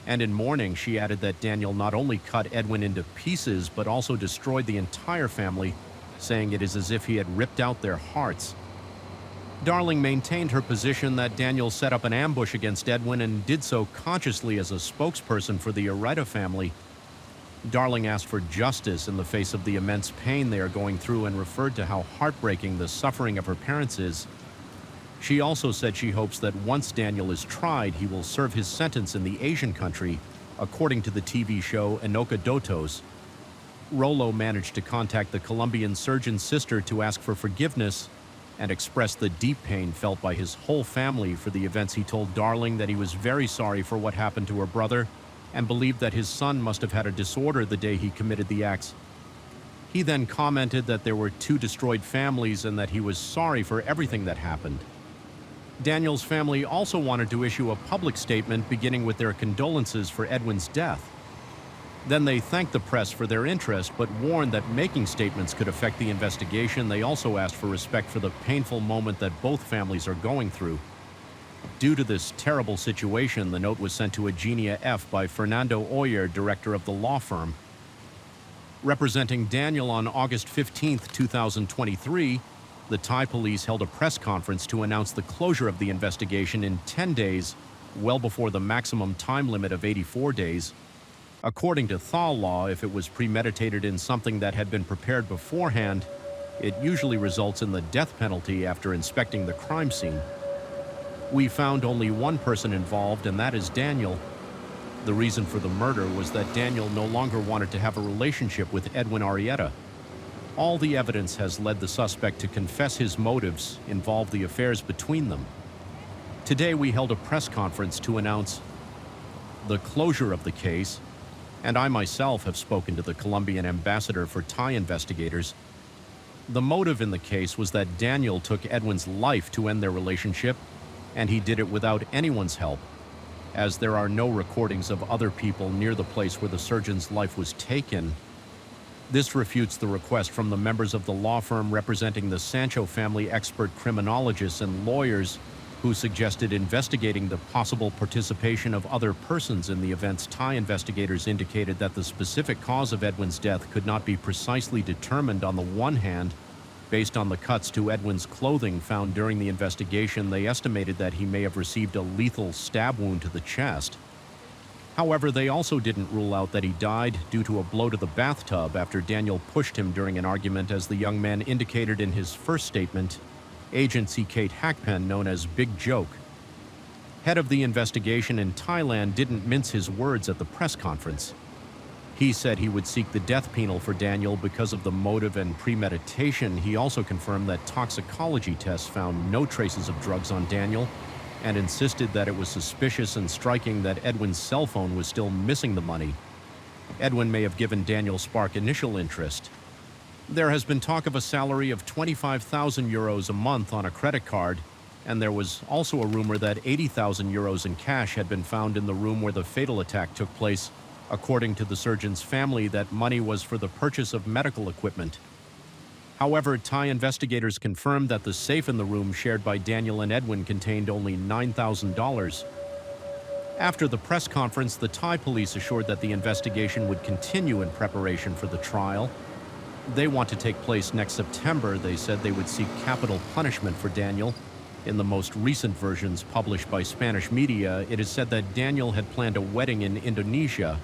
And in mourning, she added that Daniel not only cut Edwin into pieces, but also destroyed the entire family, saying it is as if he had ripped out their hearts. Darling maintained her position that Daniel set up an ambush against Edwin and did so consciously as a spokesperson for the Arrieta family. Darling asked for justice in the face of the immense pain they are going through and referred to how heartbreaking the suffering of her parents is. She also said she hopes that once Daniel is tried, he will serve his sentence in the Asian country, according to the TV show Enoka Dotos. Rolo managed to contact the Colombian surgeon's sister to ask for forgiveness and express the deep pain felt by his whole family for the events. He told Darling that he was very sorry for what happened to her brother and believed that his son must have had a disorder the day he committed the acts. He then commented that there were 2 destroyed families and that he was sorry for everything that happened. Daniel's family also wanted to issue a public statement beginning with their condolences for Edwin's death. Then they thanked the press for their interest, but warned that making statements could affect the investigation. They also asked for respect for the painful moment that both families are going through. Due to this terrible situation, the note was sent to Agencia F by Fernando Oyer, director of the law firm. Representing Daniel on August 15, 2023, the Thai police held a press conference to announce the closure of the investigation in 10 days, well before the maximum time limit of 84 days. According to Thaw law, if it was premeditated in something that had been prepared beforehand, it usually results in the death penalty after inspecting the crime scene. We found only one person involved, and that is Daniel. The reason for the murder was that Daniel no longer wanted to have a relationship with Edwin Arrieta. All the evidence has led the suspect to confess his motives involved the affairs between them. Today we held a press conference to announce the closure of the case, and I myself have spoken to the Colombian ambassador for Thai investigators. The motive in the case was that Daniel took Edwin's life to end their relationship, and he did it without anyone's help, as there are no recordings of other people near the place where the surgeon's life was taken. This refutes the request from the members of the law firm representing the Sancho family expert criminologists and lawyers who suggested investigating the possible participation of other persons in the events. Thai investigators indicated that the specific cause of Edwin's death could not be precisely determined. On the one hand, based on the cuts to Edwin's clothing found during the investigation, they estimated that he may have received a lethal stab wound to the chest. However, they also didn't rule out that he died due to a blow to the bathtub after Daniel pushed him during an argument, as the young man indicated in his first statement. Agent C. Kate Hackpen, known as Big Joke, head of the investigation in Thailand, didn't mince his words at the press conference. He said he would seek the death penalty for Daniel because of the motive and premeditation. He also confirmed that toxicology tests found no traces of drugs on Daniel, and insisted that it was suspicious and striking that Edwin's cell phone was still missing the money. Edwin may have given Daniel Spark initial interest. There has been talk of a salary of 25,000 euros a month on a credit card, and there was also a rumor that 80,000 euros in cash had been found in the room where the fatal attack took place. According to the surgeon's family, that money was for the purchase of medical equipment. However, Thai investigators confirmed that the safe in the room shared by Daniel and Edwin contained only $9,000. After the press conference, the Thai police assured that the investigation would continue in preparation for the trial. They want to take place next September. They said they would seek capital punishment for Daniel. In the most recent versions published by Spanish media, it is said that Daniel had planned a wedding in Indonesia,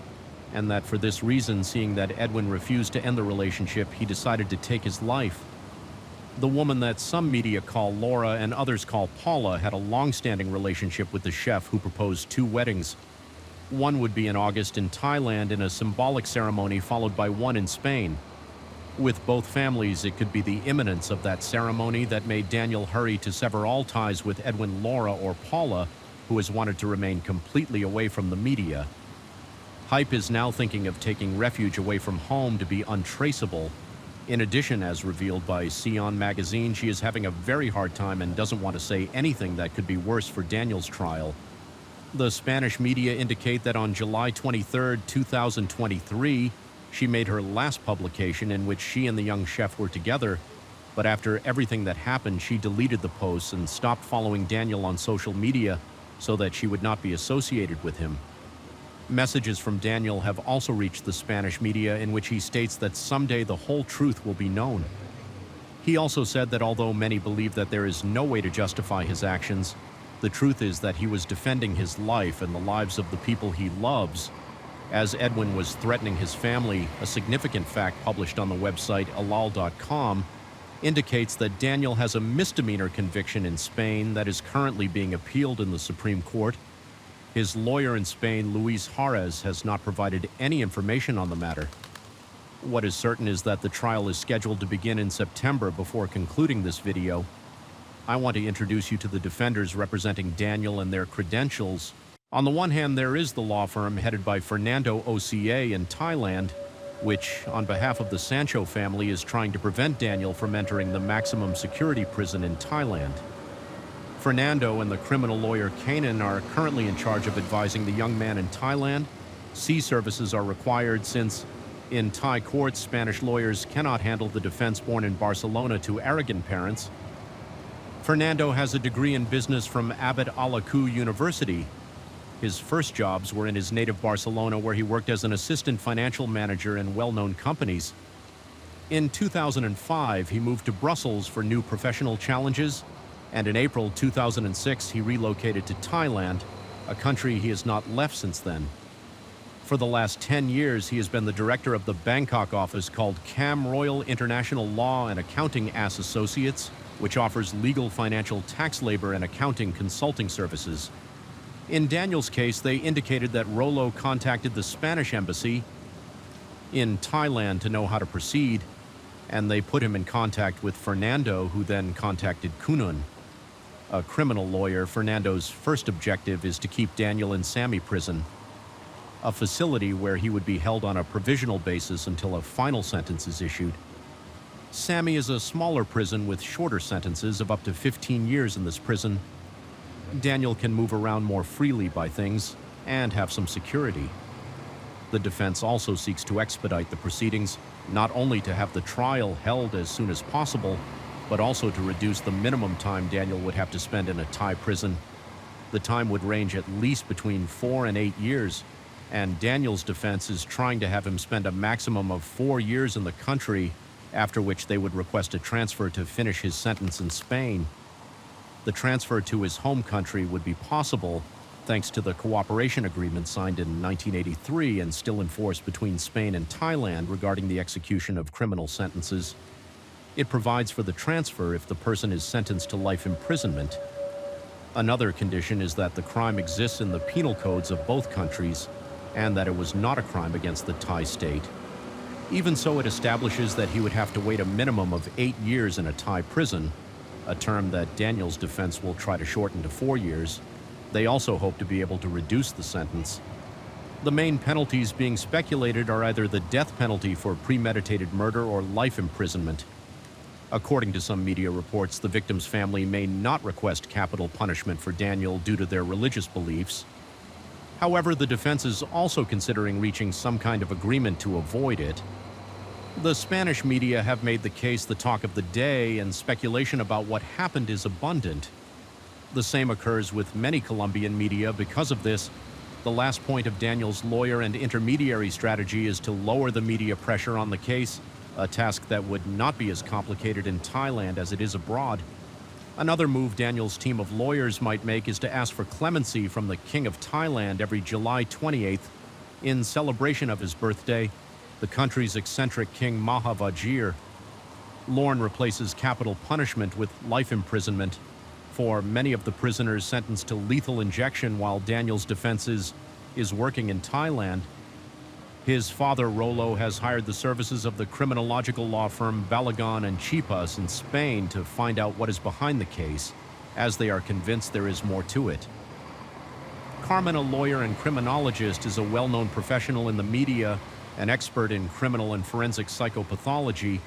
and that for this reason, seeing that Edwin refused to end the relationship, he decided to take his life. The woman that some media call Laura and others call Paula had a long-standing relationship with the chef who proposed 2 weddings. One would be in August in Thailand in a symbolic ceremony, followed by one in Spain. With both families, it could be the imminence of that ceremony that made Daniel hurry to sever all ties with Edwin, Laura, or Paula, who has wanted to remain completely away from the media. Hype is now thinking of taking refuge away from home to be untraceable. In addition, as revealed by Sion magazine, she is having a very hard time and doesn't want to say anything that could be worse for Daniel's trial. The Spanish media indicate that on July 23, 2023, she made her last publication in which she and the young chef were together, but after everything that happened, she deleted the posts and stopped following Daniel on social media so that she would not be associated with him. Messages from Daniel have also reached the Spanish media in which he states that someday the whole truth will be known. He also said that although many believe that there is no way to justify his actions, the truth is that he was defending his life and the lives of the people he loves. As Edwin was threatening his family, a significant fact published on the website alal.com indicates that Daniel has a misdemeanor conviction in Spain that is currently being appealed in the Supreme Court. His lawyer in Spain, Luis Juarez, has not provided any information on the matter. What is certain is that the trial is scheduled to begin in September. Before concluding this video, I want to introduce you to the defenders representing Daniel and their credentials. On the one hand, there is the law firm headed by Fernando OCA in Thailand, which, on behalf of the Sancho family, is trying to prevent Daniel from entering the maximum security prison in Thailand. Fernando and the criminal lawyer Kanan are currently in charge of advising the young man in Thailand. Sea services are required since, in Thai courts, Spanish lawyers cannot handle the defense born in Barcelona to Aragon parents. Fernando has a degree in business from Abd Alaku University. His first jobs were in his native Barcelona, where he worked as an assistant financial manager in well-known companies. In 2005, he moved to Brussels for new professional challenges, and in April 2006, he relocated to Thailand, a country he has not left since then. For the last 10 years, he has been the director of the Bangkok office called Cam Royal International Law and Accounting Ass Associates, which offers legal, financial, tax, labor, and accounting consulting services. In Daniel's case, they indicated that Rollo contacted the Spanish embassy in Thailand to know how to proceed, and they put him in contact with Fernando, who then contacted Kunun. A criminal lawyer, Fernando's first objective is to keep Daniel in Sami prison, a facility where he would be held on a provisional basis until a final sentence is issued. Sami is a smaller prison with shorter sentences of up to 15 years in this prison. Daniel can move around more freely by things and have some security. The defense also seeks to expedite the proceedings, not only to have the trial held as soon as possible, but also to reduce the minimum time Daniel would have to spend in a Thai prison. The time would range at least between 4 and 8 years, and Daniel's defense is trying to have him spend a maximum of 4 years in the country, after which they would request a transfer to finish his sentence in Spain. The transfer to his home country would be possible thanks to the cooperation agreement signed in 1983 and still in force between Spain and Thailand regarding the execution of criminal sentences. It provides for the transfer if the person is sentenced to life imprisonment. Another condition is that the crime exists in the penal codes of both countries and that it was not a crime against the Thai state. Even so, it establishes that he would have to wait a minimum of 8 years in a Thai prison, a term that Daniel's defense will try to shorten to 4 years. They also hope to be able to reduce the sentence. The main penalties being speculated are either the death penalty for premeditated murder or life imprisonment. According to some media reports, the victim's family may not request capital punishment for Daniel due to their religious beliefs. However, the defense is also considering reaching some kind of agreement to avoid it. The Spanish media have made the case the talk of the day, and speculation about what happened is abundant. The same occurs with many Colombian media. Because of this, the last point of Daniel's lawyer and intermediary strategy is to lower the media pressure on the case, a task that would not be as complicated in Thailand as it is abroad. Another move Daniel's team of lawyers might make is to ask for clemency from the King of Thailand every July 28th. In celebration of his birthday, the country's eccentric King Maha Vajir. Lorne replaces capital punishment with life imprisonment for many of the prisoners sentenced to lethal injection while Daniel's defense is working in Thailand. His father, Rollo, has hired the services of the criminological law firm Balagon and Chipas in Spain to find out what is behind the case, as they are convinced there is more to it. Carmen, a lawyer and criminologist, is a well-known professional in the media, an expert in criminal and forensic psychopathology,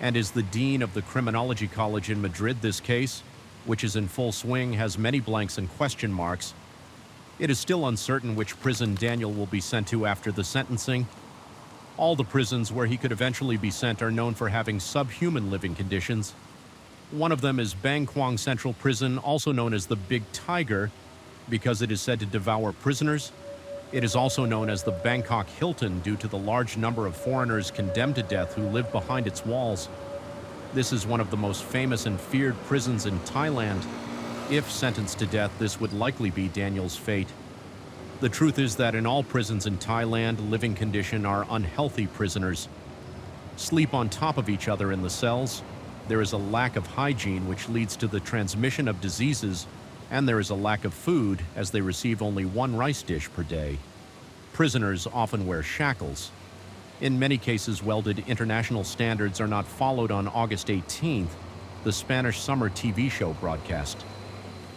and is the dean of the Criminology College in Madrid. This case, which is in full swing, has many blanks and question marks. It is still uncertain which prison Daniel will be sent to after the sentencing. All the prisons where he could eventually be sent are known for having subhuman living conditions. One of them is Bangkwang Central Prison, also known as the Big Tiger, because it is said to devour prisoners. It is also known as the Bangkok Hilton due to the large number of foreigners condemned to death who live behind its walls. This is one of the most famous and feared prisons in Thailand. If sentenced to death, this would likely be Daniel's fate. The truth is that in all prisons in Thailand, living conditions are unhealthy prisoners sleep on top of each other in the cells. There is a lack of hygiene, which leads to the transmission of diseases, and there is a lack of food as they receive only one rice dish per day. Prisoners often wear shackles. In many cases, welded international standards are not followed. On August 18th, the Spanish summer TV show broadcast.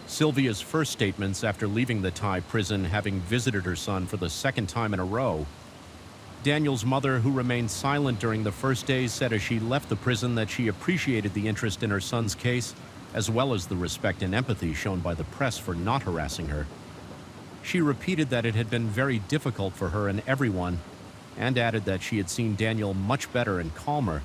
Sylvia's first statements after leaving the Thai prison, having visited her son for the second time in a row. Daniel's mother, who remained silent during the first days, said as she left the prison that she appreciated the interest in her son's case, as well as the respect and empathy shown by the press for not harassing her. She repeated that it had been very difficult for her and everyone, and added that she had seen Daniel much better and calmer.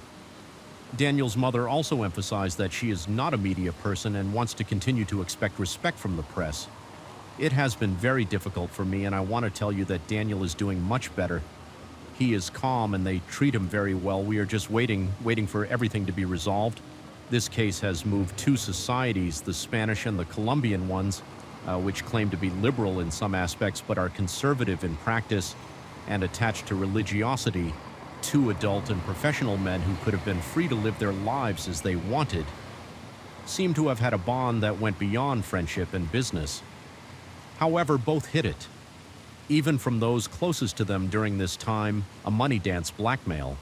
Daniel's mother also emphasized that she is not a media person and wants to continue to expect respect from the press. It has been very difficult for me, and I want to tell you that Daniel is doing much better. He is calm and they treat him very well. We are just waiting for everything to be resolved. This case has moved two societies, the Spanish and the Colombian ones, which claim to be liberal in some aspects but are conservative in practice. and attached to religiosity, two adult and professional men who could have been free to live their lives as they wanted, seemed to have had a bond that went beyond friendship and business. However, both hid it, even from those closest to them during this time, a money dance blackmail.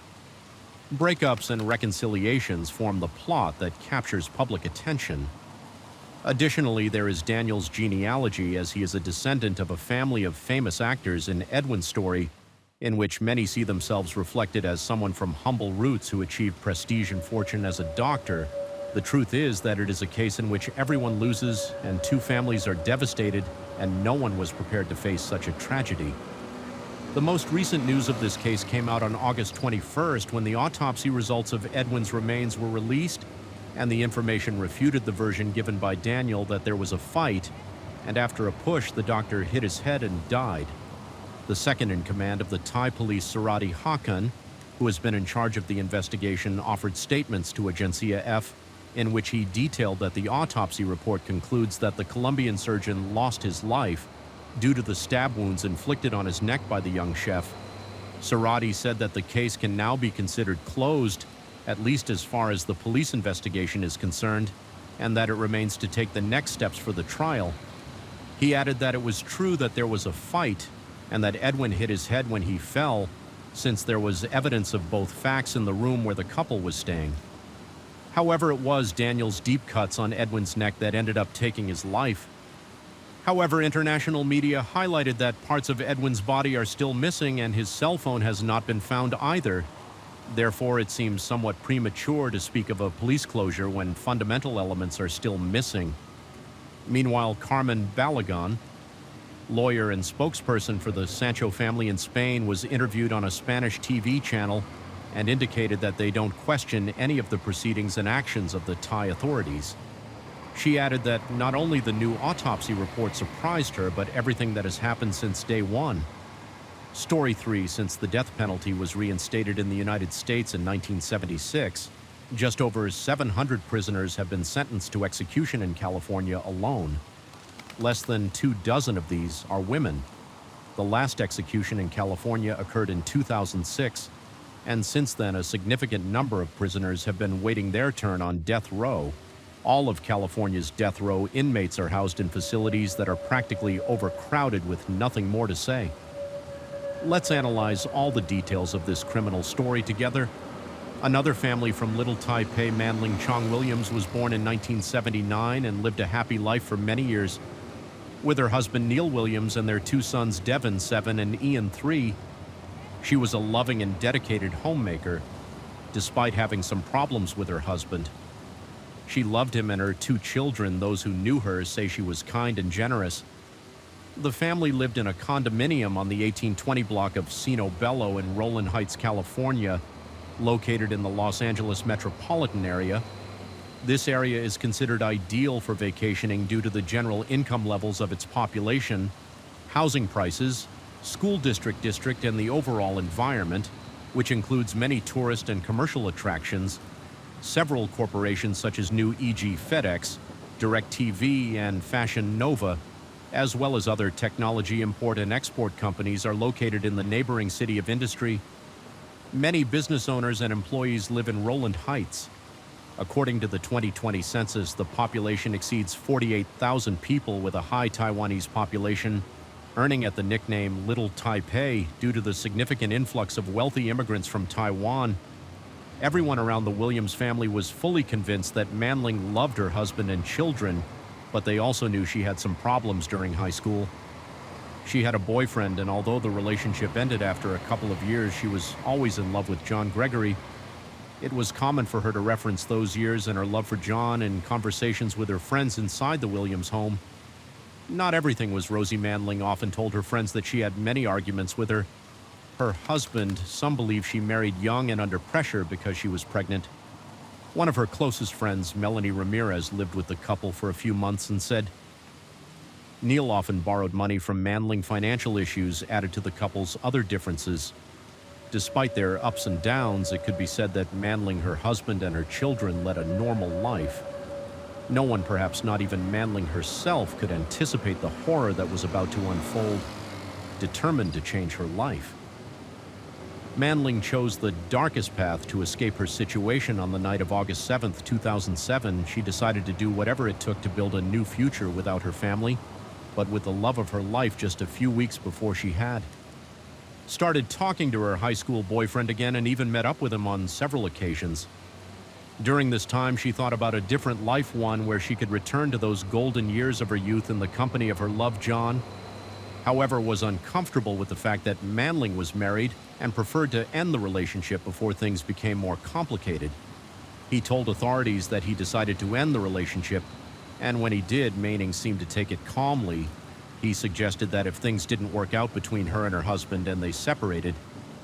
Breakups and reconciliations form the plot that captures public attention. Additionally, there is Daniel's genealogy, as he is a descendant of a family of famous actors in Edwin's story, in which many see themselves reflected as someone from humble roots who achieved prestige and fortune as a doctor. The truth is that it is a case in which everyone loses and two families are devastated, and no one was prepared to face such a tragedy. The most recent news of this case came out on August 21st when the autopsy results of Edwin's remains were released, and the information refuted the version given by Daniel that there was a fight, and after a push, the doctor hit his head and died. The second in command of the Thai police, Surati Hakan, who has been in charge of the investigation, offered statements to Agencia F, in which he detailed that the autopsy report concludes that the Colombian surgeon lost his life due to the stab wounds inflicted on his neck by the young chef. Surati said that the case can now be considered closed, at least as far as the police investigation is concerned, and that it remains to take the next steps for the trial. He added that it was true that there was a fight and that Edwin hit his head when he fell, since there was evidence of both facts in the room where the couple was staying. However, it was Daniel's deep cuts on Edwin's neck that ended up taking his life. However, international media highlighted that parts of Edwin's body are still missing and his cell phone has not been found either. Therefore, it seems somewhat premature to speak of a police closure when fundamental elements are still missing. Meanwhile, Carmen Balagon, lawyer and spokesperson for the Sancho family in Spain, was interviewed on a Spanish TV channel and indicated that they don't question any of the proceedings and actions of the Thai authorities. She added that not only the new autopsy report surprised her, but everything that has happened since day one. Story 3, since the death penalty was reinstated in the United States in 1976, just over 700 prisoners have been sentenced to execution in California alone. Less than 24 of these are women. The last execution in California occurred in 2006, and since then a significant number of prisoners have been waiting their turn on death row. All of California's death row inmates are housed in facilities that are practically overcrowded with nothing more to say. Let's analyze all the details of this criminal story together. Another family from Little Taipei, Manling Chong Williams, was born in 1979 and lived a happy life for many years. With her husband Neil Williams and their two sons Devin, 7, and Ian, 3, she was a loving and dedicated homemaker, despite having some problems with her husband. She loved him and her two children. Those who knew her say she was kind and generous. The family lived in a condominium on the 1820 block of Camino Bellow in Rowland Heights, California, located in the Los Angeles metropolitan area. This area is considered ideal for vacationing due to the general income levels of its population, housing prices, school district, and the overall environment, which includes many tourist and commercial attractions. Several corporations such as New E.G. FedEx, DirecTV, and Fashion Nova, as well as other technology import and export companies, are located in the neighboring city of Industry. Many business owners and employees live in Rowland Heights. According to the 2020 census, the population exceeds 48,000 people, with a high Taiwanese population, earning at the nickname Little Taipei due to the significant influx of wealthy immigrants from Taiwan. Everyone around the Williams family was fully convinced that Manling loved her husband and children, but they also knew she had some problems during high school. She had a boyfriend, and although the relationship ended after a couple of years, she was always in love with John Gregory. It was common for her to reference those years and her love for John in conversations with her friends inside the Williams home. Not everything was rosy. Manling often told her friends that she had many arguments with her. Her husband, some believe she married young and under pressure because she was pregnant. One of her closest friends, Melanie Ramirez, lived with the couple for a few months and said, Neil often borrowed money from Manling. Financial issues added to the couple's other differences. Despite their ups and downs, it could be said that Manling, her husband, and her children led a normal life. No one, perhaps not even Manling herself, could anticipate the horror that was about to unfold, determined to change her life. Manling chose the darkest path to escape her situation. On the night of August 7th, 2007, she decided to do whatever it took to build a new future without her family, but with the love of her life just a few weeks before she had. Started talking to her high school boyfriend again and even met up with him on several occasions. During this time, she thought about a different life, one where she could return to those golden years of her youth in the company of her love, John. However, was uncomfortable with the fact that Manling was married and preferred to end the relationship before things became more complicated. He told authorities that he decided to end the relationship, and when he did, Manning seemed to take it calmly. He suggested that if things didn't work out between her and her husband and they separated,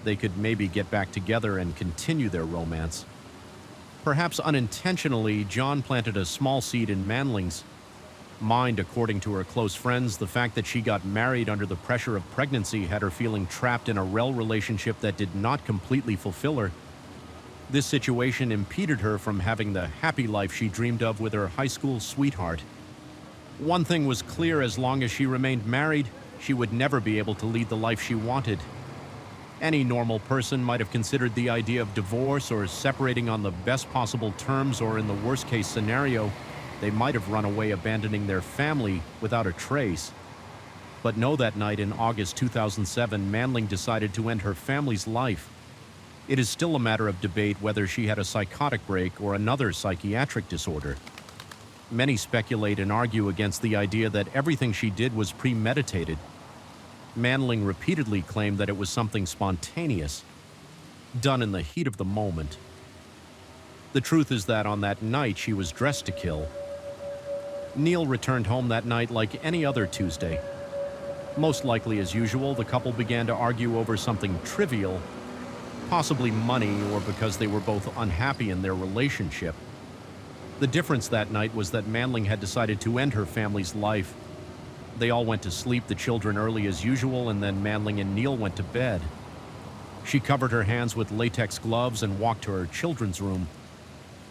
they could maybe get back together and continue their romance. Perhaps unintentionally, John planted a small seed in Manling's mind. According to her close friends, the fact that she got married under the pressure of pregnancy had her feeling trapped in a relationship that did not completely fulfill her. This situation impeded her from having the happy life she dreamed of with her high school sweetheart. One thing was clear: as long as she remained married, she would never be able to lead the life she wanted. Any normal person might have considered the idea of divorce or separating on the best possible terms, or in the worst-case scenario, they might have run away, abandoning their family without a trace. But no, that night in August 2007, Manling decided to end her family's life. It is still a matter of debate whether she had a psychotic break or another psychiatric disorder. Many speculate and argue against the idea that everything she did was premeditated. Manling repeatedly claimed that it was something spontaneous, done in the heat of the moment. The truth is that on that night, she was dressed to kill. Neil returned home that night like any other Tuesday. Most likely, as usual, the couple began to argue over something trivial, possibly money, or because they were both unhappy in their relationship. The difference that night was that Manling had decided to end her family's life. They all went to sleep, the children early as usual, and then Manling and Neil went to bed. She covered her hands with latex gloves and walked to her children's room.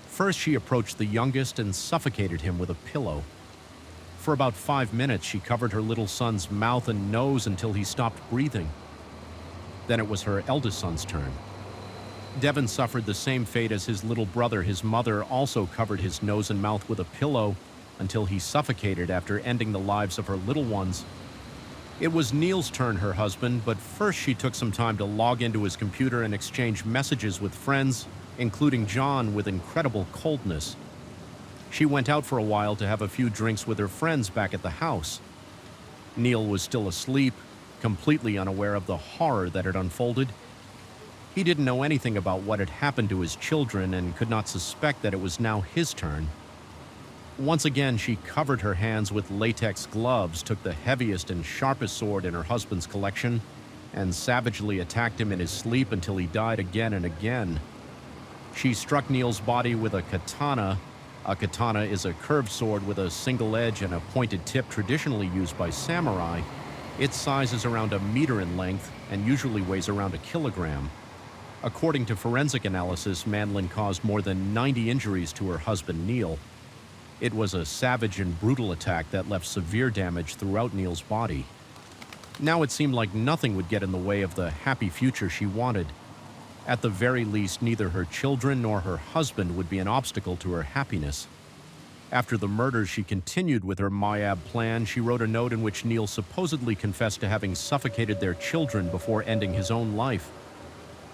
First, she approached the youngest and suffocated him with a pillow. For about 5 minutes, she covered her little son's mouth and nose until he stopped breathing. Then it was her eldest son's turn. Devin suffered the same fate as his little brother. His mother also covered his nose and mouth with a pillow until he suffocated after ending the lives of her little ones. It was Neil's turn, her husband, but first she took some time to log into his computer and exchange messages with friends, including John, with incredible coldness. She went out for a while to have a few drinks with her friends back at the house. Neil was still asleep, completely unaware of the horror that had unfolded. He didn't know anything about what had happened to his children and could not suspect that it was now his turn. Once again, she covered her hands with latex gloves, took the heaviest and sharpest sword in her husband's collection, and savagely attacked him in his sleep until he died again and again. She struck Neil's body with a katana. A katana is a curved sword with a single edge and a pointed tip traditionally used by samurai. Its size is around 1 meter in length and usually weighs around 1 kilogram. According to forensic analysis, Manling caused more than 90 injuries to her husband, Neil. It was a savage and brutal attack that left severe damage throughout Neil's body. Now it seemed like nothing would get in the way of the happy future she wanted. At the very least, neither her children nor her husband would be an obstacle to her happiness. After the murders, she continued with her Mayab plan. She wrote a note in which Neil supposedly confessed to having suffocated their children before ending his own life.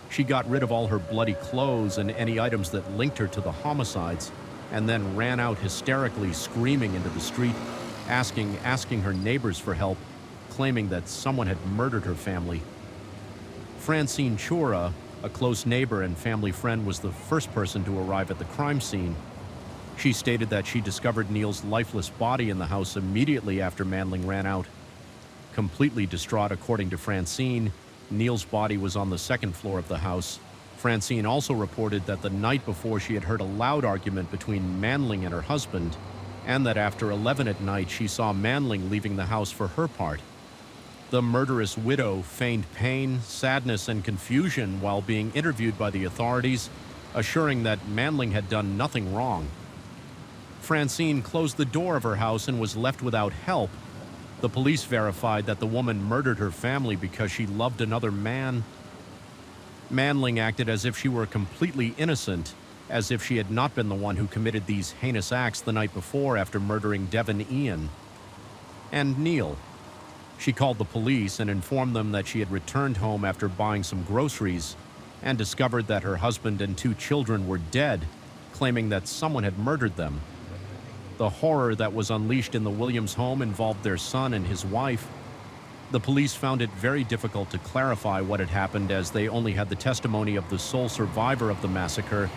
She got rid of all her bloody clothes and any items that linked her to the homicides, and then ran out hysterically, screaming into the street, asking her neighbors for help, claiming that someone had murdered her family. Francine Chura, a close neighbor and family friend, was the first person to arrive at the crime scene. She stated that she discovered Neil's lifeless body in the house immediately after Manling ran out. Completely distraught, according to Francine, Neil's body was on the second floor of the house. Francine also reported that the night before she had heard a loud argument between Manling and her husband, and that after 11 at night she saw Manling leaving the house for her part. The murderous widow feigned pain, sadness, and confusion while being interviewed by the authorities, assuring that Manling had done nothing wrong. Francine closed the door of her house and was left without help. The police verified that the woman murdered her family because she loved another man. Manling acted as if she were completely innocent, as if she had not been the one who committed these heinous acts the night before after murdering Devon Ian. And Neil. She called the police and informed them that she had returned home after buying some groceries and discovered that her husband and 2 children were dead, claiming that someone had murdered them. The horror that was unleashed in the Williams home involved their son and his wife. The police found it very difficult to clarify what had happened, as they only had the testimony of the sole survivor of the massacre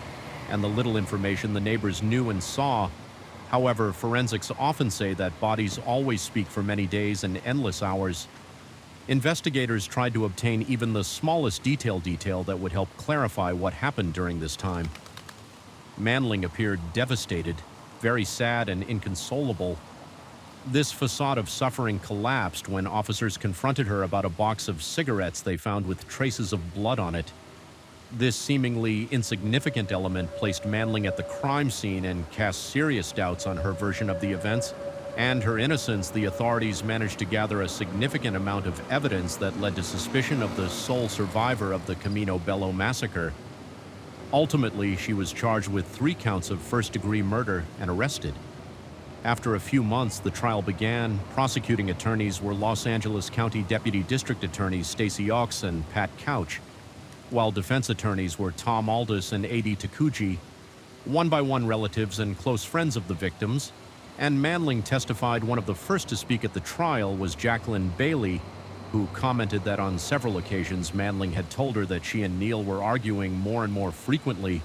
and the little information the neighbors knew and saw. However, forensics often say that bodies always speak for many days and endless hours. Investigators tried to obtain even the smallest detail that would help clarify what happened during this time. Manling appeared devastated, very sad and inconsolable. This facade of suffering collapsed when officers confronted her about a box of cigarettes they found with traces of blood on it. This seemingly insignificant element placed Manling at the crime scene and cast serious doubts on her version of the events. And her innocence, the authorities managed to gather a significant amount of evidence that led to suspicion of the sole survivor of the Camino Bellow massacre. Ultimately, she was charged with 3 counts of first-degree murder and arrested. After a few months, the trial began. Prosecuting attorneys were Los Angeles County Deputy District Attorneys Stacey Ox and Pat Couch, while defense attorneys were Tom Aldis and A.D. Takuji, one-by-one relatives and close friends of the victims. And Manling testified. One of the first to speak at the trial was Jacqueline Bailey, who commented that on several occasions Manling had told her that she and Neil were arguing more and more frequently,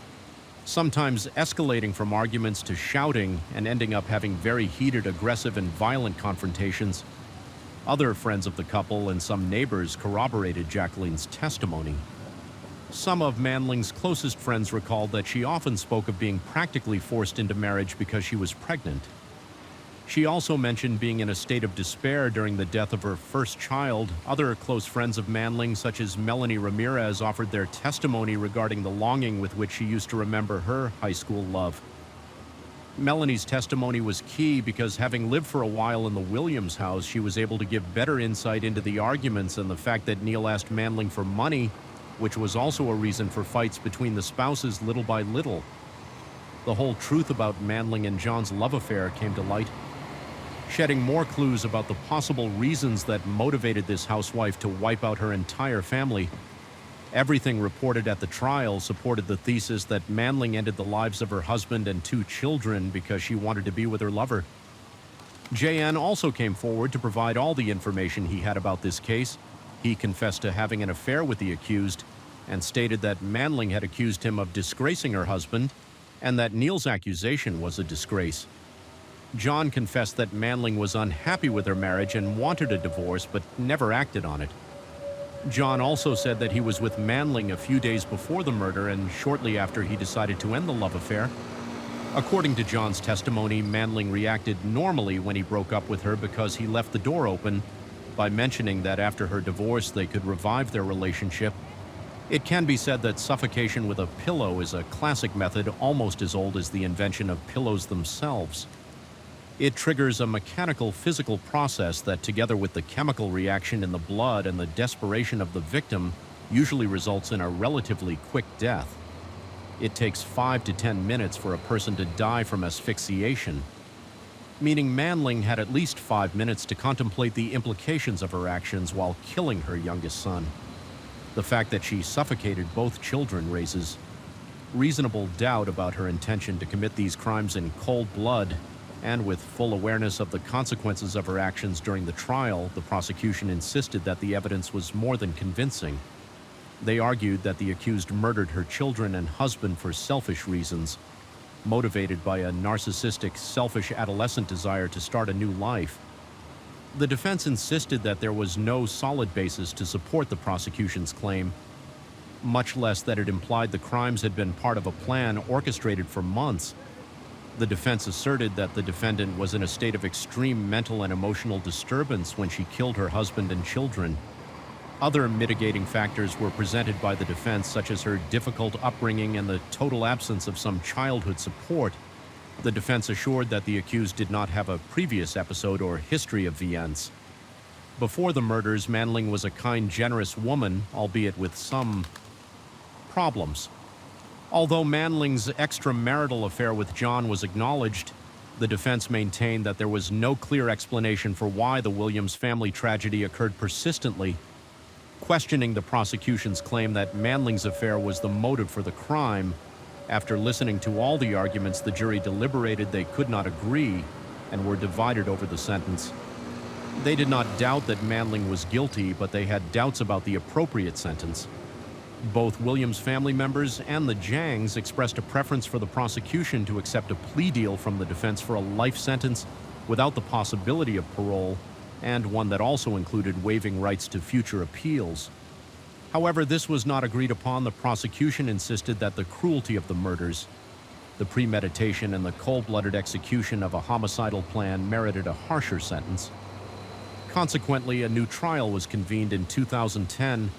sometimes escalating from arguments to shouting and ending up having very heated, aggressive, and violent confrontations. Other friends of the couple and some neighbors corroborated Jacqueline's testimony. Some of Manling's closest friends recalled that she often spoke of being practically forced into marriage because she was pregnant. She also mentioned being in a state of despair during the death of her first child. Other close friends of Manling, such as Melanie Ramirez, offered their testimony regarding the longing with which she used to remember her high school love. Melanie's testimony was key because, having lived for a while in the Williams house, she was able to give better insight into the arguments and the fact that Neil asked Manling for money, which was also a reason for fights between the spouses little by little. The whole truth about Manling and John's love affair came to light, shedding more clues about the possible reasons that motivated this housewife to wipe out her entire family. Everything reported at the trial supported the thesis that Manling ended the lives of her husband and 2 children because she wanted to be with her lover. JN also came forward to provide all the information he had about this case. He confessed to having an affair with the accused and stated that Manling had accused him of disgracing her husband and that Neil's accusation was a disgrace. John confessed that Manling was unhappy with her marriage and wanted a divorce, but never acted on it. John also said that he was with Manling a few days before the murder and shortly after he decided to end the love affair. According to John's testimony, Manling reacted normally when he broke up with her because he left the door open by mentioning that after her divorce they could revive their relationship. It can be said that suffocation with a pillow is a classic method almost as old as the invention of pillows themselves. It triggers a mechanical physical process that, together with the chemical reaction in the blood and the desperation of the victim, usually results in a relatively quick death. It takes 5 to 10 minutes for a person to die from asphyxiation, meaning Manling had at least 5 minutes to contemplate the implications of her actions while killing her youngest son. The fact that she suffocated both children raises reasonable doubt about her intention to commit these crimes in cold blood. And with full awareness of the consequences of her actions during the trial, the prosecution insisted that the evidence was more than convincing. They argued that the accused murdered her children and husband for selfish reasons, motivated by a narcissistic, selfish adolescent desire to start a new life. The defense insisted that there was no solid basis to support the prosecution's claim, much less that it implied the crimes had been part of a plan orchestrated for months. The defense asserted that the defendant was in a state of extreme mental and emotional disturbance when she killed her husband and children. Other mitigating factors were presented by the defense, such as her difficult upbringing and the total absence of some childhood support. The defense assured that the accused did not have a previous episode or history of violence. Before the murders, Manling was a kind, generous woman, albeit with some problems. Although Manling's extramarital affair with John was acknowledged, the defense maintained that there was no clear explanation for why the Williams family tragedy occurred persistently, questioning the prosecution's claim that Manling's affair was the motive for the crime. After listening to all the arguments, the jury deliberated they could not agree and were divided over the sentence. They did not doubt that Manling was guilty, but they had doubts about the appropriate sentence. Both Williams family members and the Jangs expressed a preference for the prosecution to accept a plea deal from the defense for a life sentence without the possibility of parole, and one that also included waiving rights to future appeals. However, this was not agreed upon. The prosecution insisted that the cruelty of the murders, the premeditation, and the cold-blooded execution of a homicidal plan merited a harsher sentence. Consequently, a new trial was convened in 2010,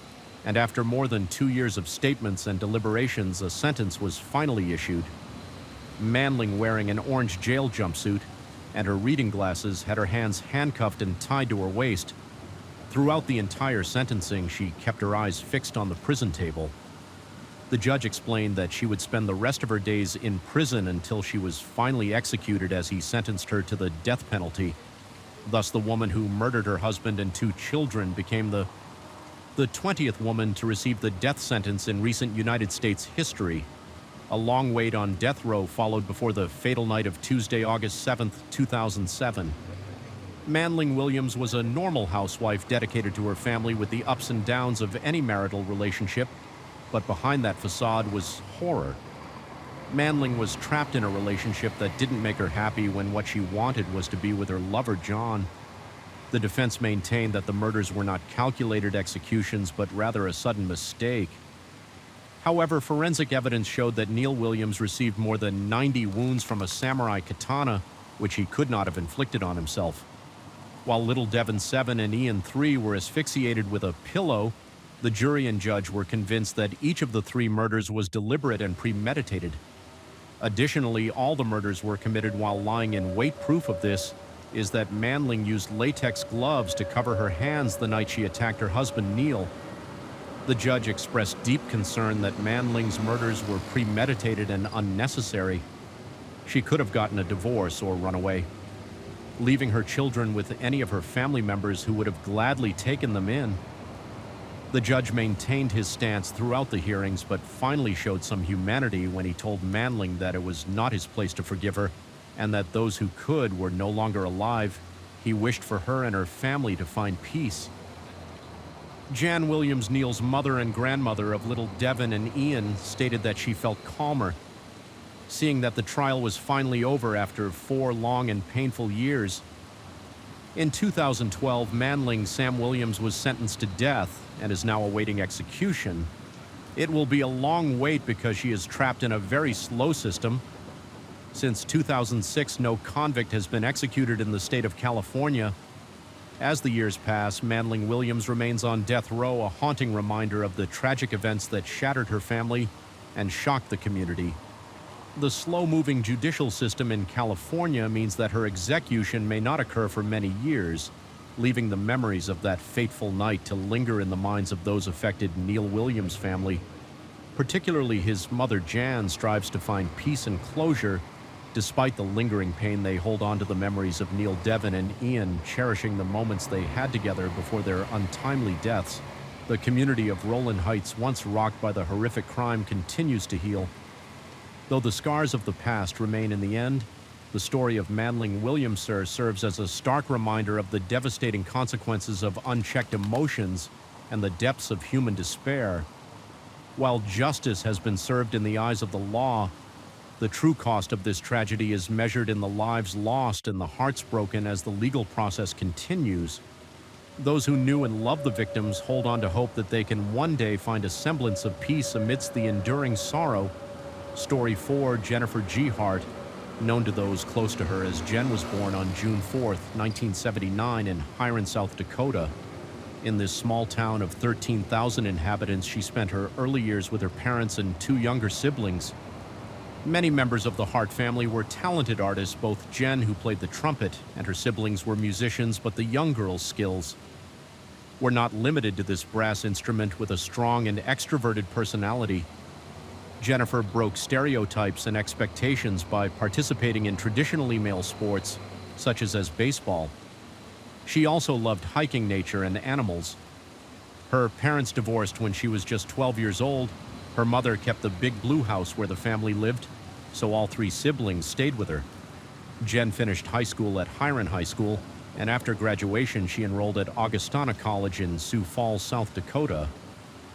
and after more than 2 years of statements and deliberations, a sentence was finally issued. Manling, wearing an orange jail jumpsuit and her reading glasses, had her hands handcuffed and tied to her waist. Throughout the entire sentencing, she kept her eyes fixed on the prison table. The judge explained that she would spend the rest of her days in prison until she was finally executed, as he sentenced her to the death penalty. Thus, the woman who murdered her husband and 2 children became the 20th woman to receive the death sentence in recent United States history. A long wait on death row followed before the fatal night of Tuesday, August 7, 2007. Manling Williams was a normal housewife dedicated to her family with the ups and downs of any marital relationship, but behind that facade was horror. Manling was trapped in a relationship that didn't make her happy when what she wanted was to be with her lover, John. The defense maintained that the murders were not calculated executions, but rather a sudden mistake. However, forensic evidence showed that Neil Williams received more than 90 wounds from a samurai katana, which he could not have inflicted on himself. While little Devon 7 and Ian 3 were asphyxiated with a pillow, the jury and judge were convinced that each of the 3 murders was deliberate and premeditated. Additionally, all the murders were committed while lying in wait. Proof of this is that Manling used latex gloves to cover her hands the night she attacked her husband, Neil. The judge expressed deep concern that Manling's murders were premeditated and unnecessary. She could have gotten a divorce or run away, leaving her children with any of her family members who would have gladly taken them in. The judge maintained his stance throughout the hearings, but finally showed some humanity when he told Manling that it was not his place to forgive her, and that those who could were no longer alive. He wished for her and her family to find peace. Jan Williams, Neil's mother and grandmother of little Devon and Ian, stated that she felt calmer, seeing that the trial was finally over after 4 long and painful years. In 2012, Manling Sam Williams was sentenced to death and is now awaiting execution. It will be a long wait because she is trapped in a very slow system. Since 2006, no convict has been executed in the state of California. As the years pass, Manling Williams remains on death row, a haunting reminder of the tragic events that shattered her family and shocked the community. The slow-moving judicial system in California means that her execution may not occur for many years, leaving the memories of that fateful night to linger in the minds of those affected. Neil Williams' family, particularly his mother Jan, strives to find peace and closure. Despite the lingering pain, they hold on to the memories of Neil, Devon, and Ian, cherishing the moments they had together before their untimely deaths. The community of Rowland Heights, once rocked by the horrific crime, continues to heal. Though the scars of the past remain, in the end, the story of Manling Williams serves as a stark reminder of the devastating consequences of unchecked emotions and the depths of human despair. While justice has been served in the eyes of the law, the true cost of this tragedy is measured in the lives lost and the hearts broken as the legal process continues. Those who knew and loved the victims hold on to hope that they can one day find a semblance of peace amidst the enduring sorrow. Story 4, Jennifer G. Hart, known to those close to her as Jen, was born on June 4, 1979 in Hiram, South Dakota. In this small town of 13,000 inhabitants, she spent her early years with her parents and 2 younger siblings. Many members of the Hart family were talented artists. Both Jen, who played the trumpet, and her siblings were musicians, but the young girl's skills were not limited to this brass instrument. With a strong and extroverted personality, Jennifer broke stereotypes and expectations by participating in traditionally male sports, such as baseball. She also loved hiking nature and animals. Her parents divorced when she was just 12 years old. Her mother kept the big blue house where the family lived, so all three siblings stayed with her. Jen finished high school at Hiron High School, and after graduation she enrolled at Augustana College in Sioux Falls, South Dakota.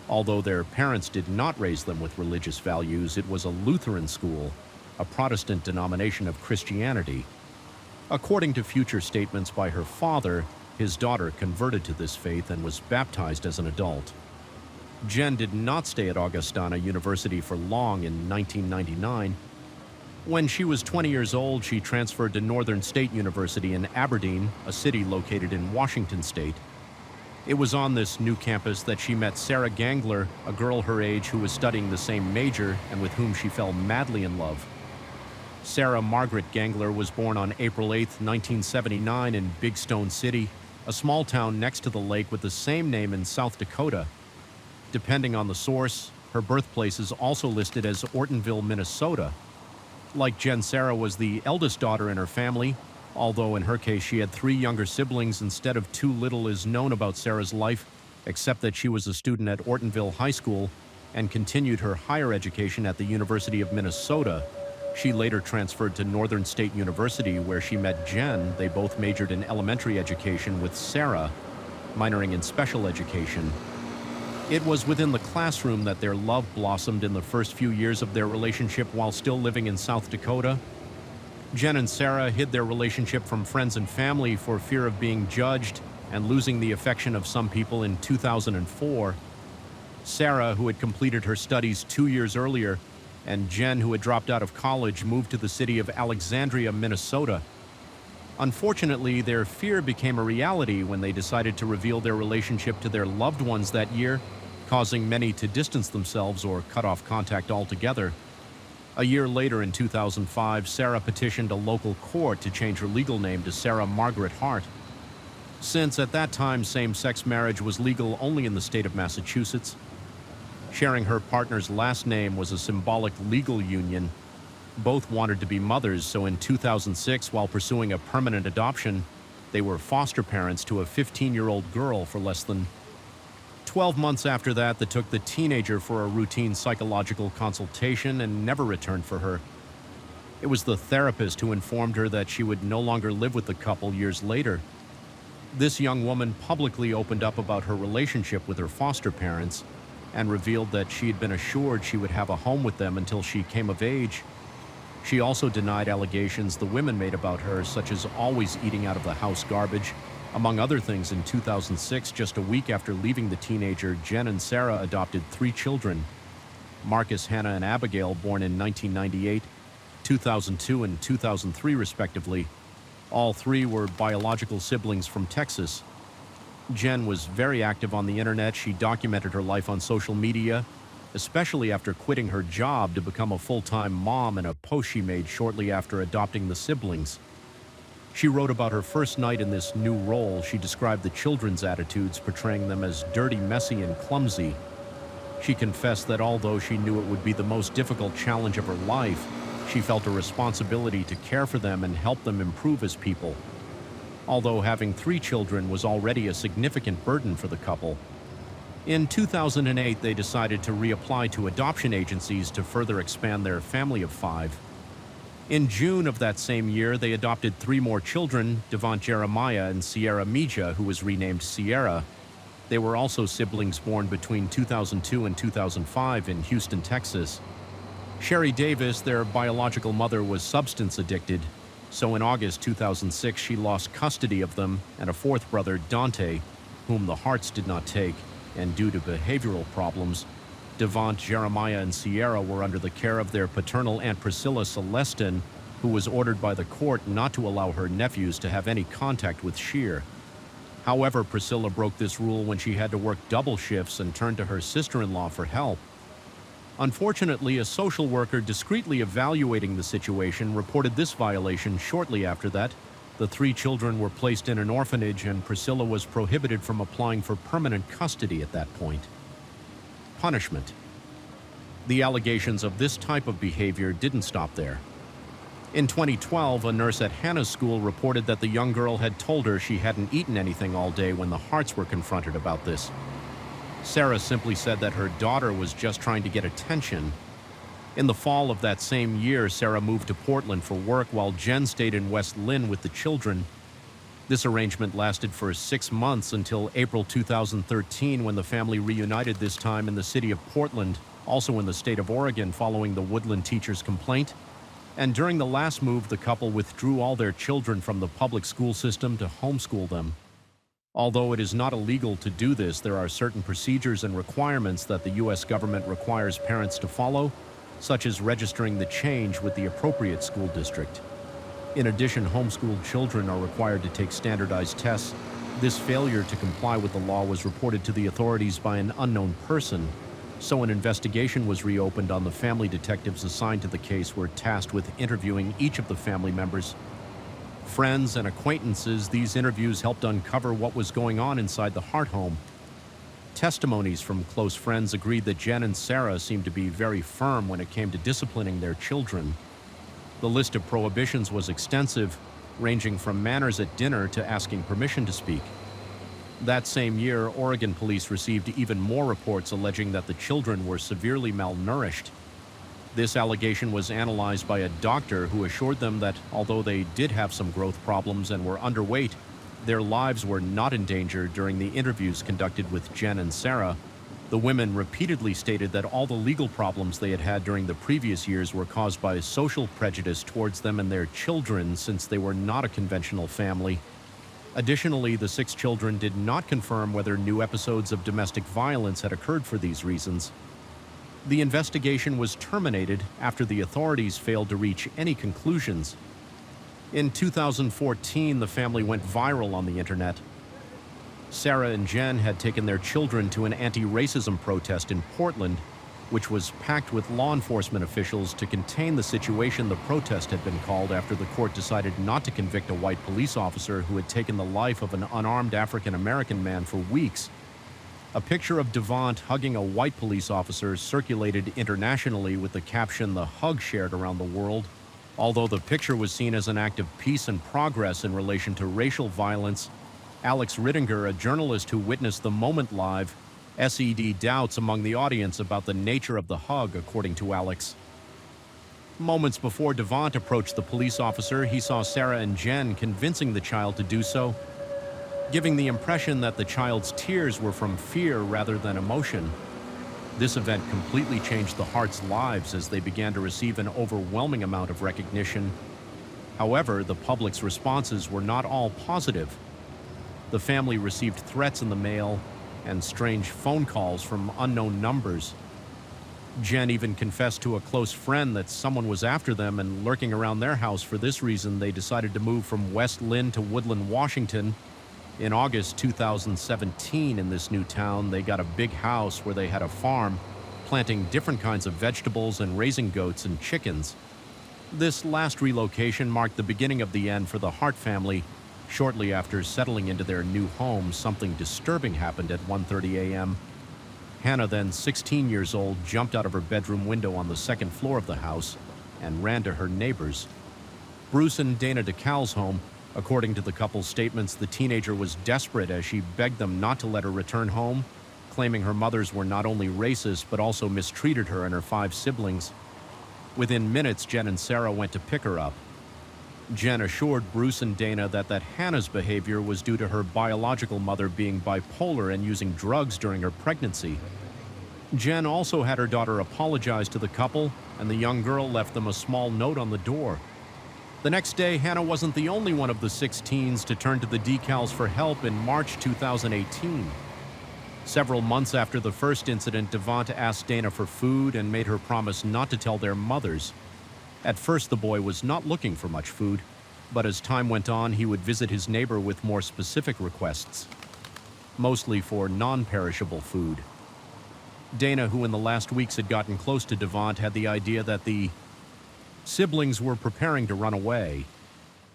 Although their parents did not raise them with religious values, it was a Lutheran school, a Protestant denomination of Christianity. According to future statements by her father, his daughter converted to this faith and was baptized as an adult. Jen did not stay at Augustana University for long in 1999. When she was 20 years old, she transferred to Northern State University in Aberdeen, a city located in Washington State. It was on this new campus that she met Sarah Gangler, a girl her age who was studying the same major and with whom she fell madly in love. Sarah Margaret Gangler was born on April 8, 1979 in Big Stone City, a small town next to the lake with the same name in South Dakota. Depending on the source, her birthplace is also listed as Ortonville, Minnesota. Like Jen, Sarah was the eldest daughter in her family, although in her case she had three younger siblings instead of two. Little is known about Sarah's life, except that she was a student at Ortonville High School and continued her higher education at the University of Minnesota. She later transferred to Northern State University, where she met Jen. They both majored in elementary education, with Sarah minoring in special education. It was within the classroom that their love blossomed in the first few years of their relationship while still living in South Dakota. Jen and Sarah hid their relationship from friends and family for fear of being judged and losing the affection of some people in 2004. Sarah, who had completed her studies 2 years earlier, and Jen, who had dropped out of college, moved to the city of Alexandria, Minnesota. Unfortunately, their fear became a reality when they decided to reveal their relationship to their loved ones that year, causing many to distance themselves or cut off contact altogether. A year later, in 2005, Sarah petitioned a local court to change her legal name to Sarah Margaret Hart. Since at that time same-sex marriage was legal only in the state of Massachusetts, sharing her partner's last name was a symbolic legal union. Both wanted to be mothers, so in 2006, while pursuing a permanent adoption, they were foster parents to a 15-year-old girl for less than 12 months after that. They took the teenager for a routine psychological consultation and never returned for her. It was the therapist who informed her that she would no longer live with the couple years later. This young woman publicly opened up about her relationship with her foster parents and revealed that she had been assured she would have a home with them until she came of age. She also denied allegations the women made about her, such as always eating out of the house garbage. Among other things, in 2006, just a week after leaving the teenager, Jen and Sarah adopted 3 children: Marcus, Hannah, and Abigail, born in 1998, 2002, and 2003, respectively. All 3 were biological siblings from Texas. Jen was very active on the internet. She documented her life on social media, especially after quitting her job to become a full-time mom, in a post she made shortly after adopting the siblings. She wrote about her first night in this new role. She described the children's attitudes, portraying them as dirty, messy, and clumsy. She confessed that although she knew it would be the most difficult challenge of her life, she felt a responsibility to care for them and help them improve as people. Although having 3 children was already a significant burden for the couple. In 2008, they decided to reapply to adoption agencies to further expand their family of 5. In June of that same year, they adopted 3 more children, Devont Jeremiah and Sierra Mija, who was renamed Sierra. They were also siblings born between 2002 and 2005 in Houston, Texas. Sherry Davis, their biological mother, was substance addicted, so in August 2006 she lost custody of them and a 4th brother, Dante, whom the Harts did not take, and due to behavioral problems, Devont, Jeremiah, and Sierra were under the care of their paternal Aunt Priscilla Celestin, who was ordered by the court not to allow her nephews to have any contact with Sheer. However, Priscilla broke this rule when she had to work double shifts and turned to her sister-in-law for help. Unfortunately, a social worker discreetly evaluating the situation reported this violation shortly after that. The 3 children were placed in an orphanage, and Priscilla was prohibited from applying for permanent custody at that point. Punishment. The allegations of this type of behavior didn't stop there. In 2012, a nurse at Hannah's school reported that the young girl had told her she hadn't eaten anything all day when the Harts were confronted about this. Sarah simply said that her daughter was just trying to get attention. In the fall of that same year, Sarah moved to Portland for work while Jen stayed in West Lynn with the children. This arrangement lasted for 6 months until April 2013, when the family reunited, this time in the city of Portland, also in the state of Oregon, following the Woodland teacher's complaint. And during the last move, the couple withdrew all their children from the public school system to homeschool them. Although it is not illegal to do this, there are certain procedures and requirements that the U.S. government requires parents to follow, such as registering the change with the appropriate school district. In addition, homeschooled children are required to take standardized tests. This failure to comply with the law was reported to the authorities by an unknown person, so an investigation was reopened. On the family detectives assigned to the case were tasked with interviewing each of the family members. Friends and acquaintances, these interviews helped uncover what was going on inside the Hart home. Testimonies from close friends agreed that Jen and Sarah seemed to be very firm when it came to disciplining their children. The list of prohibitions was extensive, ranging from manners at dinner to asking permission to speak. That same year, Oregon police received even more reports alleging that the children were severely malnourished. This allegation was analyzed by a doctor who assured them that although they did have some growth problems and were underweight, their lives were not in danger. During the interviews conducted with Jen and Sarah, the women repeatedly stated that all the legal problems they had had during the previous years were caused by social prejudice towards them and their children, since they were not a conventional family. Additionally, the 6 children did not confirm whether new episodes of domestic violence had occurred for these reasons. The investigation was terminated after the authorities failed to reach any conclusions. In 2014, the family went viral on the internet. Sarah and Jen had taken their children to an anti-racism protest in Portland, which was packed with law enforcement officials to contain the situation. The protest had been called after the court decided not to convict a white police officer who had taken the life of an unarmed African-American man for weeks. A picture of Devant hugging a white police officer circulated internationally with the caption, "The hug shared around the world." Although the picture was seen as an act of peace and progress in relation to racial violence, Alex Rittinger, a journalist who witnessed the moment live, SED doubts among the audience about the nature of the hug, according to Alex. Moments before Devant approached the police officer, he saw Sarah and Jen convincing the child to do so, giving the impression that the child's tears were from fear rather than emotion. This event completely changed the Harts' lives as they began to receive an overwhelming amount of recognition. However, the public's responses were not all positive. The family received threats in the mail and strange phone calls from unknown numbers. Jen even confessed to a close friend that someone was after them and lurking around their house. For this reason, they decided to move from West Lynn to Woodland, Washington. In August 2017, in this new town, they got a big house where they had a farm, planting different kinds of vegetables and raising goats and chickens. This last relocation marked the beginning of the end for the Hart family. Shortly after settling into their new home, something disturbing happened at 1:30 a.m. Hannah, then 16 years old, jumped out of her bedroom window on the second floor of the house and ran to her neighbors. Bruce and Dana DeCal's home. According to the couple's statements, the teenager was desperate as she begged them not to let her return home, claiming her mothers were not only racist but also mistreated her and her 5 siblings. Within minutes, Jen and Sarah went to pick her up. Jen assured Bruce and Dana that Hannah's behavior was due to her biological mother being bipolar and using drugs during her pregnancy. Jen also had her daughter apologize to the couple, and the young girl left them a small note on the door. The next day, Hannah wasn't the only one of the 6 teens to turn to the decals for help in March 2018. Several months after the first incident, Devant asked Dana for food and made her promise not to tell their mothers. At first, the boy was not looking for much food, but as time went on, he would visit his neighbor with more specific requests, mostly for non-perishable food. Dana, who in the last weeks had gotten close to Devant, had the idea that the siblings were preparing to run away.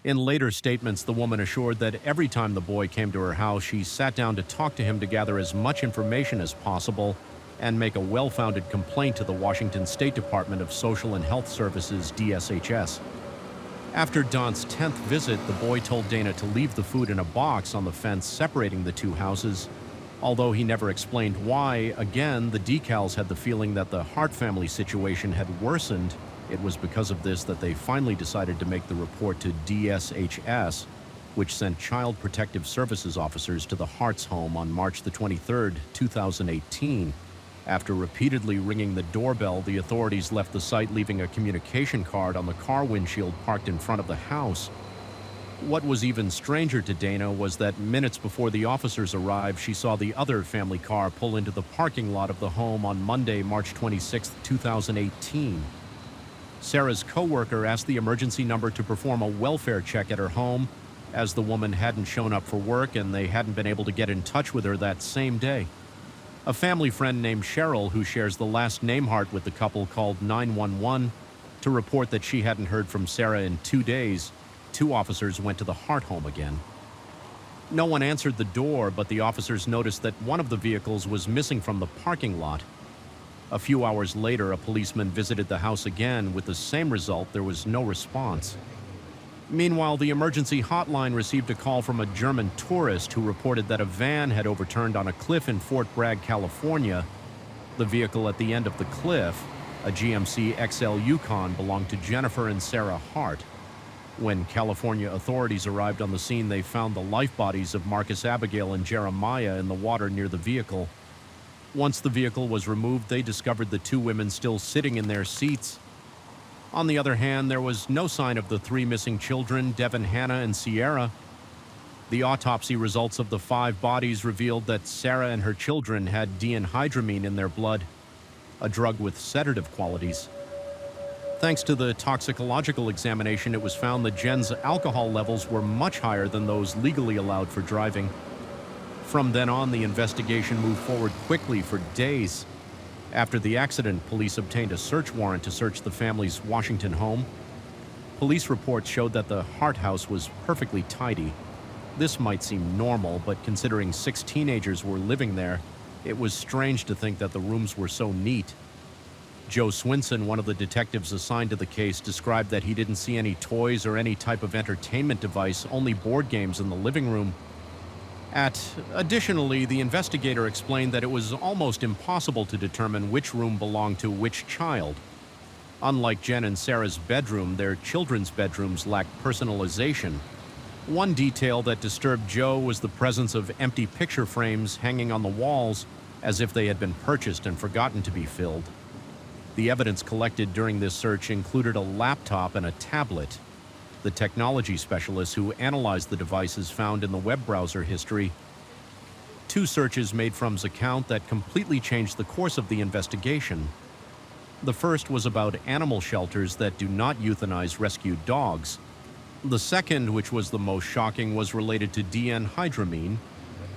In later statements, the woman assured that every time the boy came to her house, she sat down to talk to him to gather as much information as possible, and make a well-founded complaint to the Washington State Department of Social and Health Services, DSHS. After Don's 10th visit, the boy told Dana to leave the food in a box on the fence separating the two houses. Although he never explained why, again, the decals had the feeling that the Hart family situation had worsened. It was because of this that they finally decided to make the report to DSHS, which sent Child Protective Services officers to the Hart's home on March the 23rd, 2018. After repeatedly ringing the doorbell, the authorities left the site, leaving a communication card on the car windshield parked in front of the house. What was even stranger to Dana was that minutes before the officers arrived, she saw the other family car pull into the parking lot of the home on Monday, March 26, 2018. Sarah's coworker asked the emergency number to perform a welfare check at her home, as the woman hadn't shown up for work and they hadn't been able to get in touch with her that same day. A family friend named Cheryl, who shares the last name Hart with the couple, called 911 to report that she hadn't heard from Sarah in 2 days. 2 officers went to the Hart home again. No one answered the door, but the officers noticed that one of the vehicles was missing from the parking lot. A few hours later, a policeman visited the house again. With the same result, there was no response. Meanwhile, the emergency hotline received a call from a German tourist who reported that a van had overturned on a cliff in Fort Bragg, California. The vehicle at the end of the cliff, a GMC XL Yukon, belonged to Jennifer and Sarah Hart. When California authorities arrived on the scene, they found the life bodies of Marcus Abigail and Jeremiah in the water near the vehicle. Once the vehicle was removed, they discovered the 2 women still sitting in their seats. On the other hand, there was no sign of the 3 missing children, Devin, Hannah, and Sierra. The autopsy results of the 5 bodies revealed that Sarah and her children had dihydramine in their blood, a drug with sedative qualities. Thanks to the toxicological examination, it was found that Jen's alcohol levels were much higher than those legally allowed for driving. From then on, the investigation moved forward quickly for days. After the accident, police obtained a search warrant to search the family's Washington home. Police reports showed that the Hart house was perfectly tidy. This might seem normal, but considering 6 teenagers were living there, it was strange to think that the rooms were so neat. Joe Swinson, one of the detectives assigned to the case, described that he didn't see any toys or any type of entertainment device, only board games in the living room. Additionally, the investigator explained that it was almost impossible to determine which room belonged to which child. Unlike Jen and Sarah's bedroom, their children's bedrooms lacked personalization. One detail that disturbed Joe was the presence of empty picture frames hanging on the walls, as if they had been purchased and forgotten to be filled. The evidence collected during this search included a laptop and a tablet. The technology specialists who analyzed the devices found in the web browser history 2 searches made from Z's account that completely changed the course of the investigation. The first was about animal shelters that do not euthanize rescued dogs. The second, which was the most shocking, was related to dihydramine.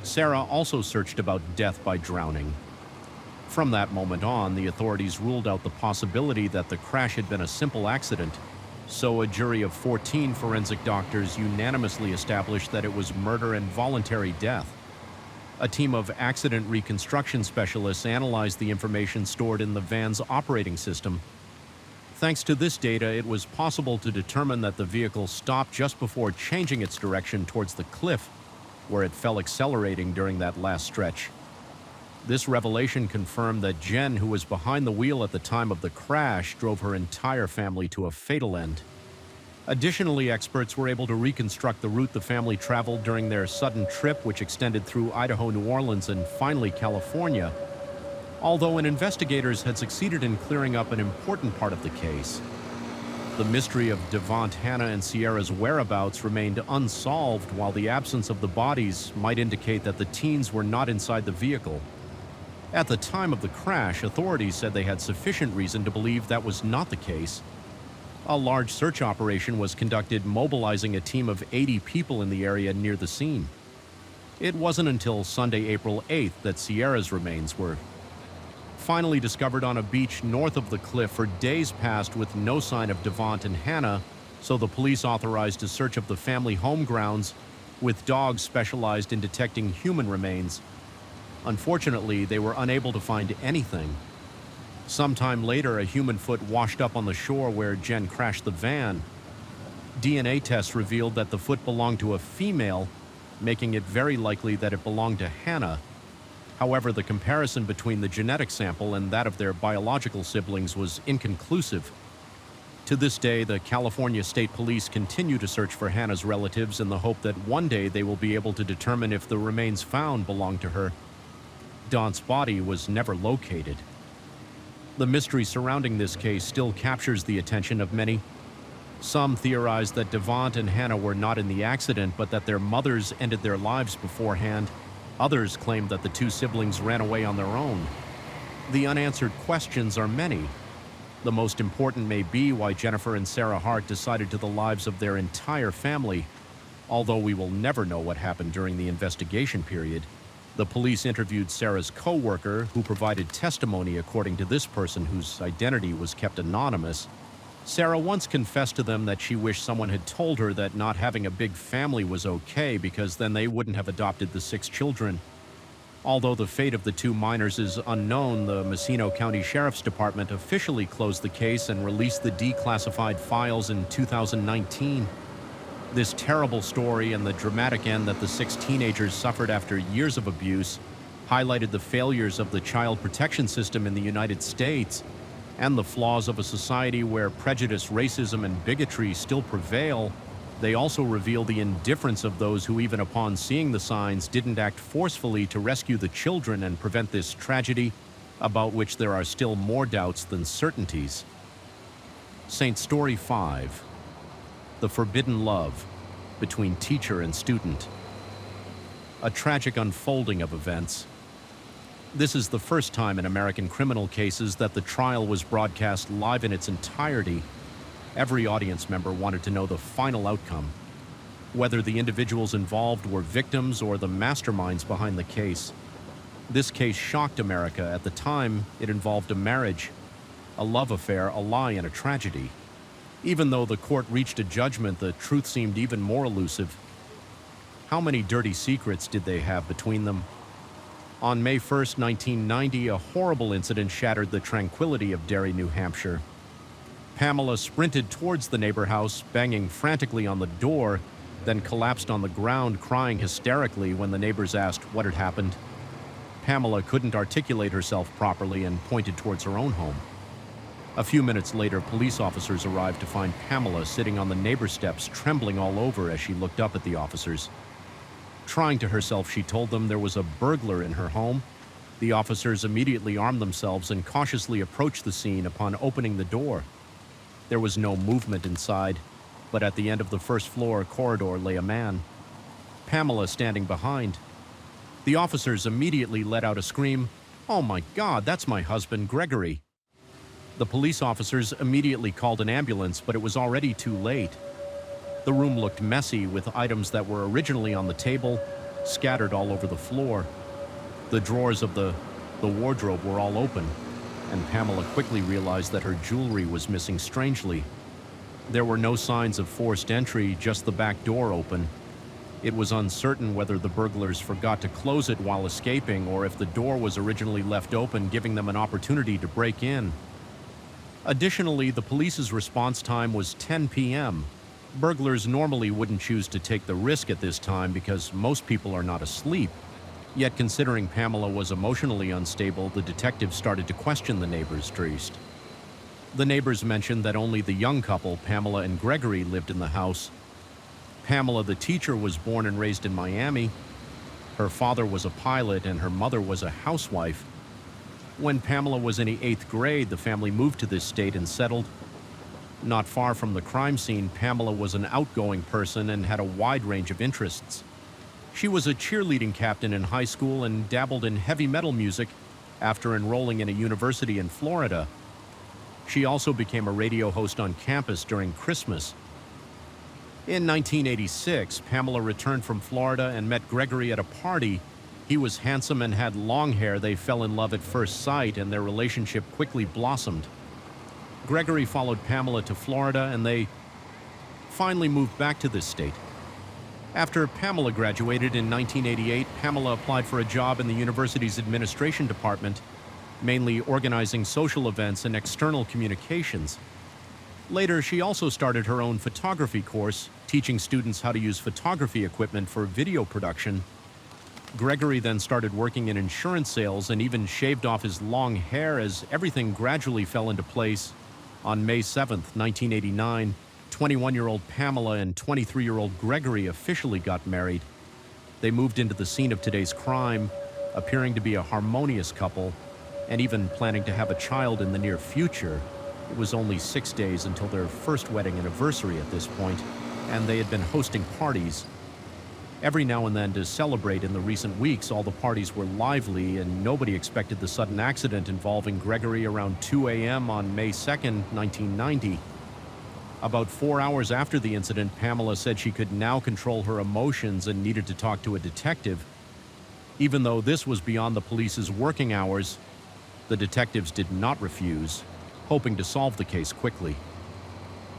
Sarah also searched about death by drowning. From that moment on, the authorities ruled out the possibility that the crash had been a simple accident. So a jury of 14 forensic doctors unanimously established that it was murder and voluntary death. A team of accident reconstruction specialists analyzed the information stored in the van's operating system. Thanks to this data, it was possible to determine that the vehicle stopped just before changing its direction towards the cliff, where it fell accelerating during that last stretch. This revelation confirmed that Jen, who was behind the wheel at the time of the crash, drove her entire family to a fatal end. Additionally, experts were able to reconstruct the route the family traveled during their sudden trip, which extended through Idaho, New Orleans, and finally California. Although investigators had succeeded in clearing up an important part of the case, the mystery of Devant, Hannah, and Sierra's whereabouts remained unsolved, while the absence of the bodies might indicate that the teens were not inside the vehicle. At the time of the crash, authorities said they had sufficient reason to believe that was not the case. A large search operation was conducted, mobilizing a team of 80 people in the area near the scene. It wasn't until Sunday, April 8th, that Sierra's remains were finally discovered on a beach north of the cliff. For days past with no sign of Devant and Hannah, so the police authorized a search of the family home grounds with dogs specialized in detecting human remains. Unfortunately, they were unable to find anything. Sometime later, a human foot washed up on the shore where Jen crashed the van. DNA tests revealed that the foot belonged to a female, making it very likely that it belonged to Hannah. However, the comparison between the genetic sample and that of their biological siblings was inconclusive. To this day, the California State Police continue to search for Hannah's relatives in the hope that one day they will be able to determine if the remains found belonged to her. Daunt's body was never located. The mystery surrounding this case still captures the attention of many. Some theorize that Devont and Hannah were not in the accident, but that their mothers ended their lives beforehand. Others claim that the two siblings ran away on their own. The unanswered questions are many. The most important may be why Jennifer and Sarah Hart decided to the lives of their entire family. Although we will never know what happened during the investigation period, the police interviewed Sarah's co-worker, who provided testimony according to this person whose identity was kept anonymous. Sarah once confessed to them that she wished someone had told her that not having a big family was okay because then they wouldn't have adopted the 6 children. Although the fate of the 2 minors is unknown, the Mendocino County Sheriff's Department officially closed the case and released the declassified files in 2019. This terrible story and the dramatic end that the 6 teenagers suffered after years of abuse highlighted the failures of the child protection system in the United States and the flaws of a society where prejudice, racism, and bigotry still prevail. They also reveal the indifference of those who, even upon seeing the signs, didn't act forcefully to rescue the children and prevent this tragedy, about which there are still more doubts than certainties. Saint Story 5. The Forbidden Love Between Teacher and Student. A tragic unfolding of events. This is the first time in American criminal cases that the trial was broadcast live in its entirety. Every audience member wanted to know the final outcome, whether the individuals involved were victims or the masterminds behind the case. This case shocked America. At the time, it involved a marriage, a love affair, a lie, and a tragedy. Even though the court reached a judgment, the truth seemed even more elusive. How many dirty secrets did they have between them? On May 1st, 1990, a horrible incident shattered the tranquility of Derry, New Hampshire. Pamela sprinted towards the neighbor house, banging frantically on the door, then collapsed on the ground, crying hysterically when the neighbors asked what had happened. Pamela couldn't articulate herself properly and pointed towards her own home. A few minutes later, police officers arrived to find Pamela sitting on the neighbor's steps, trembling all over as she looked up at the officers. Trying to herself, she told them there was a burglar in her home. The officers immediately armed themselves and cautiously approached the scene. Upon opening the door, there was no movement inside, but at the end of the first floor corridor lay a man, Pamela standing behind. The officers immediately let out a scream, "Oh my God, that's my husband, Gregory." The police officers immediately called an ambulance, but it was already too late. The room looked messy, with items that were originally on the table scattered all over the floor. The drawers of the wardrobe were all open, and Pamela quickly realized that her jewelry was missing strangely. There were no signs of forced entry, just the back door open. It was uncertain whether the burglars forgot to close it while escaping or if the door was originally left open, giving them an opportunity to break in. Additionally, the police's response time was 10 p.m. Burglars normally wouldn't choose to take the risk at this time because most people are not asleep. Yet, considering Pamela was emotionally unstable, the detectives started to question the neighbors' trust. The neighbors mentioned that only the young couple, Pamela and Gregory, lived in the house. Pamela, the teacher, was born and raised in Miami. Her father was a pilot and her mother was a housewife. When Pamela was in the 8th grade, the family moved to this state and settled. Not far from the crime scene, Pamela was an outgoing person and had a wide range of interests. She was a cheerleading captain in high school and dabbled in heavy metal music after enrolling in a university in Florida. She also became a radio host on campus during Christmas. In 1986, Pamela returned from Florida and met Gregory at a party. He was handsome and had long hair. They fell in love at first sight, and their relationship quickly blossomed. Gregory followed Pamela to Florida, and they finally moved back to this state. After Pamela graduated in 1988, Pamela applied for a job in the university's administration department, mainly organizing social events and external communications. Later, she also started her own photography course, teaching students how to use photography equipment for video production. Gregory then started working in insurance sales and even shaved off his long hair as everything gradually fell into place. On May 7, 1989, 21-year-old Pamela and 23-year-old Gregory officially got married. They moved into the scene of today's crime, appearing to be a harmonious couple, and even planning to have a child in the near future. It was only 6 days until their first wedding anniversary at this point, and they had been hosting parties. Every now and then to celebrate in the recent weeks, all the parties were lively, and nobody expected the sudden accident involving Gregory around 2 a.m. on May 2, 1990. About 4 hours after the incident, Pamela said she could now control her emotions and needed to talk to a detective. Even though this was beyond the police's working hours, the detectives did not refuse, hoping to solve the case quickly.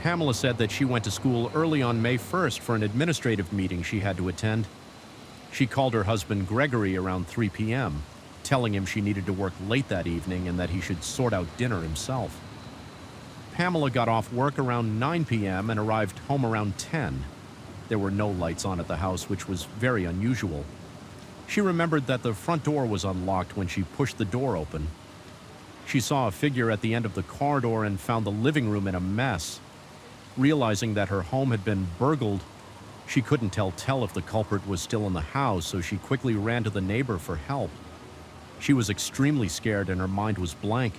Pamela said that she went to school early on May 1st for an administrative meeting she had to attend. She called her husband Gregory around 3 p.m., telling him she needed to work late that evening and that he should sort out dinner himself. Pamela got off work around 9 p.m. and arrived home around 10. There were no lights on at the house, which was very unusual. She remembered that the front door was unlocked when she pushed the door open. She saw a figure at the end of the corridor and found the living room in a mess. Realizing that her home had been burgled, she couldn't tell if the culprit was still in the house, so she quickly ran to the neighbor for help. She was extremely scared and her mind was blank.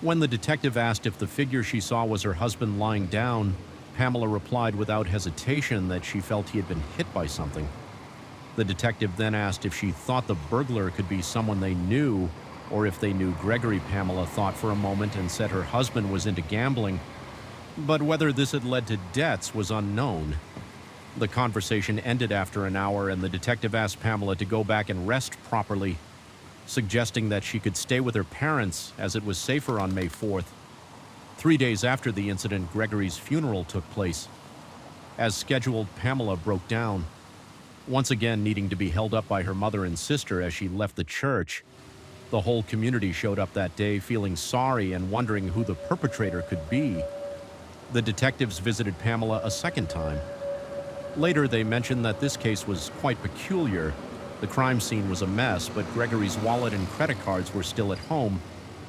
When the detective asked if the figure she saw was her husband lying down, Pamela replied without hesitation that she felt he had been hit by something. The detective then asked if she thought the burglar could be someone they knew, or if they knew Gregory. Pamela thought for a moment and said her husband was into gambling, but whether this had led to debts was unknown. The conversation ended after an hour, and the detective asked Pamela to go back and rest properly, suggesting that she could stay with her parents as it was safer on May 4th. 3 days after the incident, Gregory's funeral took place. As scheduled, Pamela broke down, once again needing to be held up by her mother and sister as she left the church. The whole community showed up that day, feeling sorry and wondering who the perpetrator could be. The detectives visited Pamela a second time. Later, they mentioned that this case was quite peculiar. The crime scene was a mess, but Gregory's wallet and credit cards were still at home.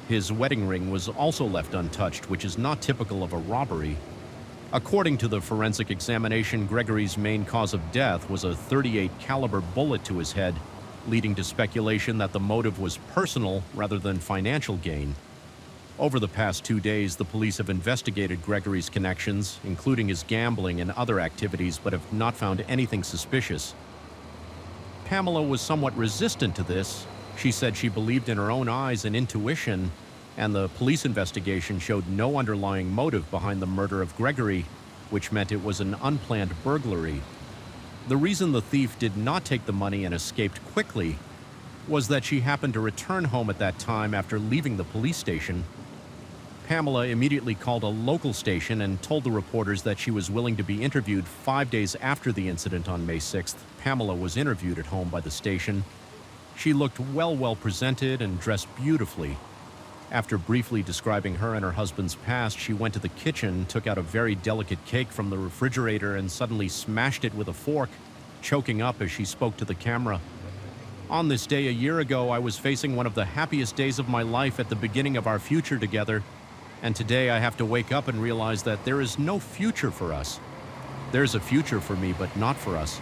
His wedding ring was also left untouched, which is not typical of a robbery. According to the forensic examination, Gregory's main cause of death was a .38 caliber bullet to his head, leading to speculation that the motive was personal rather than financial gain. Over the past 2 days, the police have investigated Gregory's connections, including his gambling and other activities, but have not found anything suspicious. Pamela was somewhat resistant to this. She said she believed in her own eyes and intuition, and the police investigation showed no underlying motive behind the murder of Gregory, which meant it was an unplanned burglary. The reason the thief did not take the money and escaped quickly was that she happened to return home at that time after leaving the police station. Pamela immediately called a local station and told the reporters that she was willing to be interviewed 5 days after the incident on May 6th. Pamela was interviewed at home by the station. She looked well presented and dressed beautifully. After briefly describing her and her husband's past, she went to the kitchen, took out a very delicate cake from the refrigerator, and suddenly smashed it with a fork, choking up as she spoke to the camera. On this day a year ago, I was facing one of the happiest days of my life at the beginning of our future together. And today I have to wake up and realize that there is no future for us. There's a future for me, but not for us.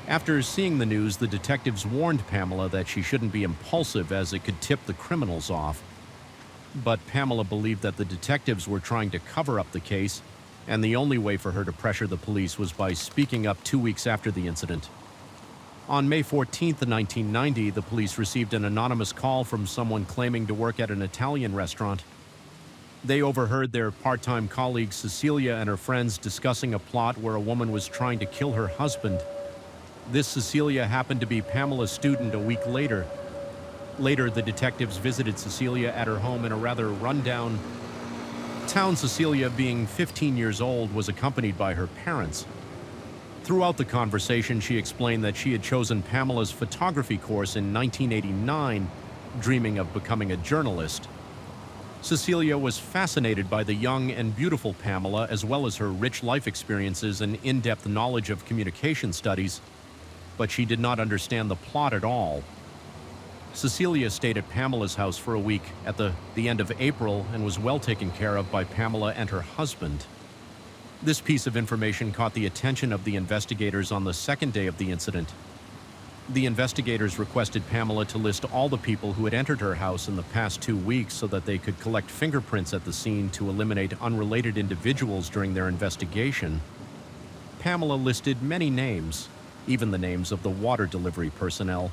After seeing the news, the detectives warned Pamela that she shouldn't be impulsive as it could tip the criminals off. But Pamela believed that the detectives were trying to cover up the case, and the only way for her to pressure the police was by speaking up 2 weeks after the incident. On May 14th, 1990, the police received an anonymous call from someone claiming to work at an Italian restaurant. They overheard their part-time colleague Cecilia and her friends discussing a plot where a woman was trying to kill her husband. This Cecilia happened to be Pamela's student a week later. Later, the detectives visited Cecilia at her home in a rather run-down town. Cecilia, being 15 years old, was accompanied by her parents. Throughout the conversation, she explained that she had chosen Pamela's photography course in 1989, dreaming of becoming a journalist. Cecilia was fascinated by the young and beautiful Pamela, as well as her rich life experiences and in-depth knowledge of communication studies, but she did not understand the plot at all. Cecilia stayed at Pamela's house for a week at the end of April and was well taken care of by Pamela and her husband. This piece of information caught the attention of the investigators on the second day of the incident. The investigators requested Pamela to list all the people who had entered her house in the past 2 weeks so that they could collect fingerprints at the scene to eliminate unrelated individuals during their investigation. Pamela listed many names, even the names of the water delivery personnel.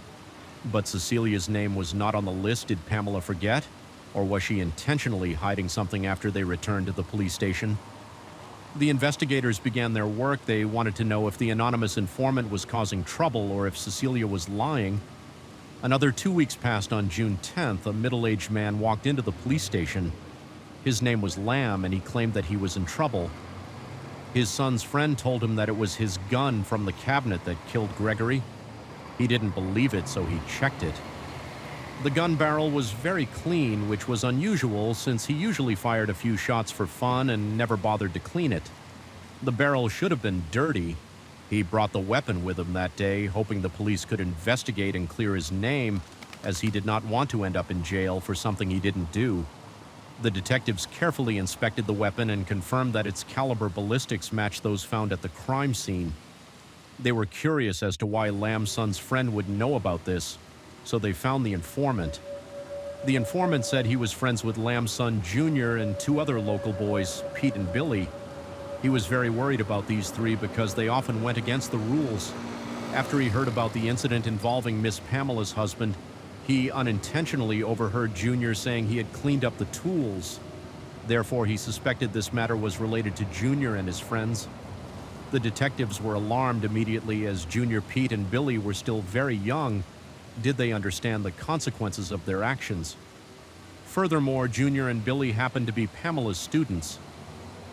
But Cecilia's name was not on the list. Did Pamela forget? Or was she intentionally hiding something after they returned to the police station? The investigators began their work. They wanted to know if the anonymous informant was causing trouble or if Cecilia was lying. Another 2 weeks passed. On June 10th, a middle-aged man walked into the police station. His name was Lamb, and he claimed that he was in trouble. His son's friend told him that it was his gun from the cabinet that killed Gregory. He didn't believe it, so he checked it. The gun barrel was very clean, which was unusual since he usually fired a few shots for fun and never bothered to clean it. The barrel should have been dirty. He brought the weapon with him that day, hoping the police could investigate and clear his name, as he did not want to end up in jail for something he didn't do. The detectives carefully inspected the weapon and confirmed that its caliber ballistics matched those found at the crime scene. They were curious as to why Lamb's son's friend would know about this, so they found the informant. The informant said he was friends with Lamb's son Junior and 2 other local boys, Pete and Billy. He was very worried about these 3 because they often went against the rules. After he heard about the incident involving Miss Pamela's husband, he unintentionally overheard Junior saying he had cleaned up the tools. Therefore, he suspected this matter was related to Junior and his friends. The detectives were alarmed immediately, as Junior, Pete, and Billy were still very young. Did they understand the consequences of their actions? Furthermore, Junior and Billy happened to be Pamela's students.